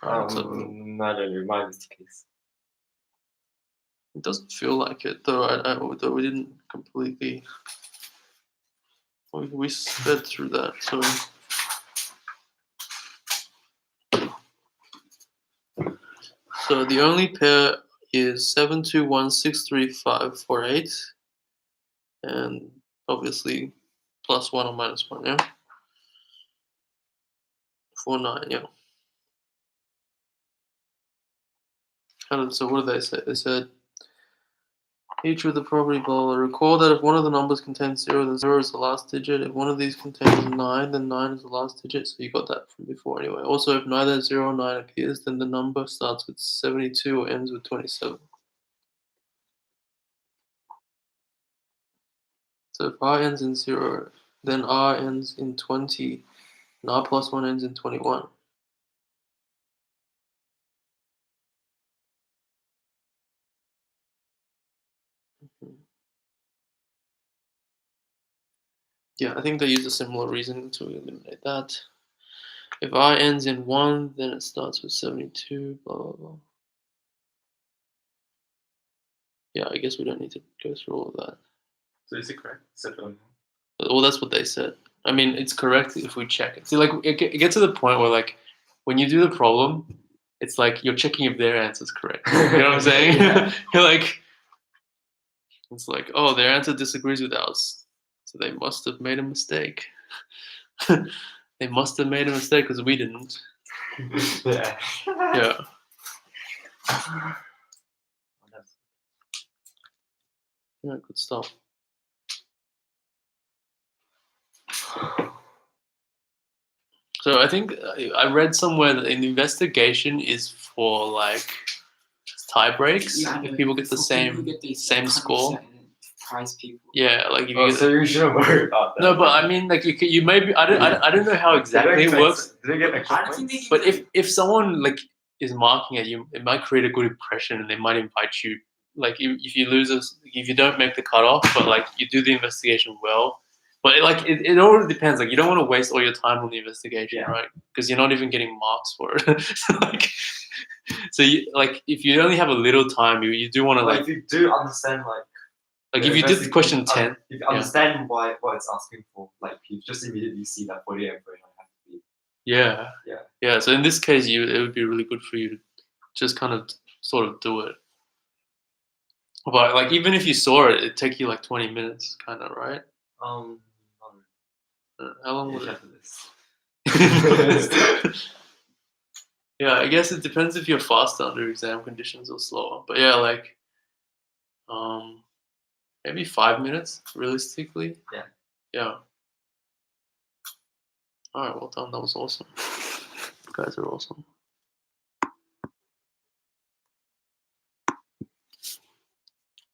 So I don't know. Mine is the case. it doesn't feel like it, though. Though we didn't completely. We sped through that, so. So the only pair is 7, 2, 1, 6, 3, 5, 4, 8. And obviously plus 1 or minus 1, yeah? 4, 9, yeah. So what did they say? They said each with the property blah, blah. Recall that if one of the numbers contains 0, then 0 is the last digit. If one of these contains 9, then 9 is the last digit. So you got that from before anyway. Also, if neither 0 or 9 appears, then the number starts with 72 or ends with 27. So if R ends in 0, then R ends in 20, and R plus 1 ends in 21. Yeah, I think they use a similar reason to eliminate that. If I ends in 1, then it starts with 72, blah, blah, blah. Yeah, I guess we don't need to go through all of that. So is it correct? Well, that's what they said. I mean, it's correct if we check it. See, like, it gets to the point where, like, when you do the problem, it's like you're checking if their answer's correct. You know what I'm saying? Yeah. You're like, it's like, oh, their answer disagrees with ours, so they must have made a mistake. They must have made a mistake because we didn't. Yeah. Yeah. Yeah, good stuff. So I think I read somewhere that an investigation is for like tie breaks. Yeah, if people get the same score. Prize people. Yeah, like if you get so you shouldn't worry about that. no, but I mean, like you maybe I don't know how exactly it works. Do they get extra I don't think points? they But if someone like is marking at you, it might create a good impression, and they might invite you. Like if you lose us, if you don't make the cutoff, but like you do the investigation well. But it all depends. Like you don't want to waste all your time on the investigation, Yeah. right? Because you're not even getting marks for it. so you like if you only have a little time, you do want to Like if you do understand like if you did question 10, if you understand what it's asking for, like you just immediately see that 48 and 49 have to be. yeah. So in this case, it would be really good for you to just kind of sort of do it. But like even if you saw it, it'd take you like 20 minutes, kind of, right? No. How long would Yeah, it? Yeah, I guess it depends if you're faster under exam conditions or slower. But yeah, like maybe 5 minutes realistically. Yeah. Yeah. All right, well done. That was awesome. You guys are awesome.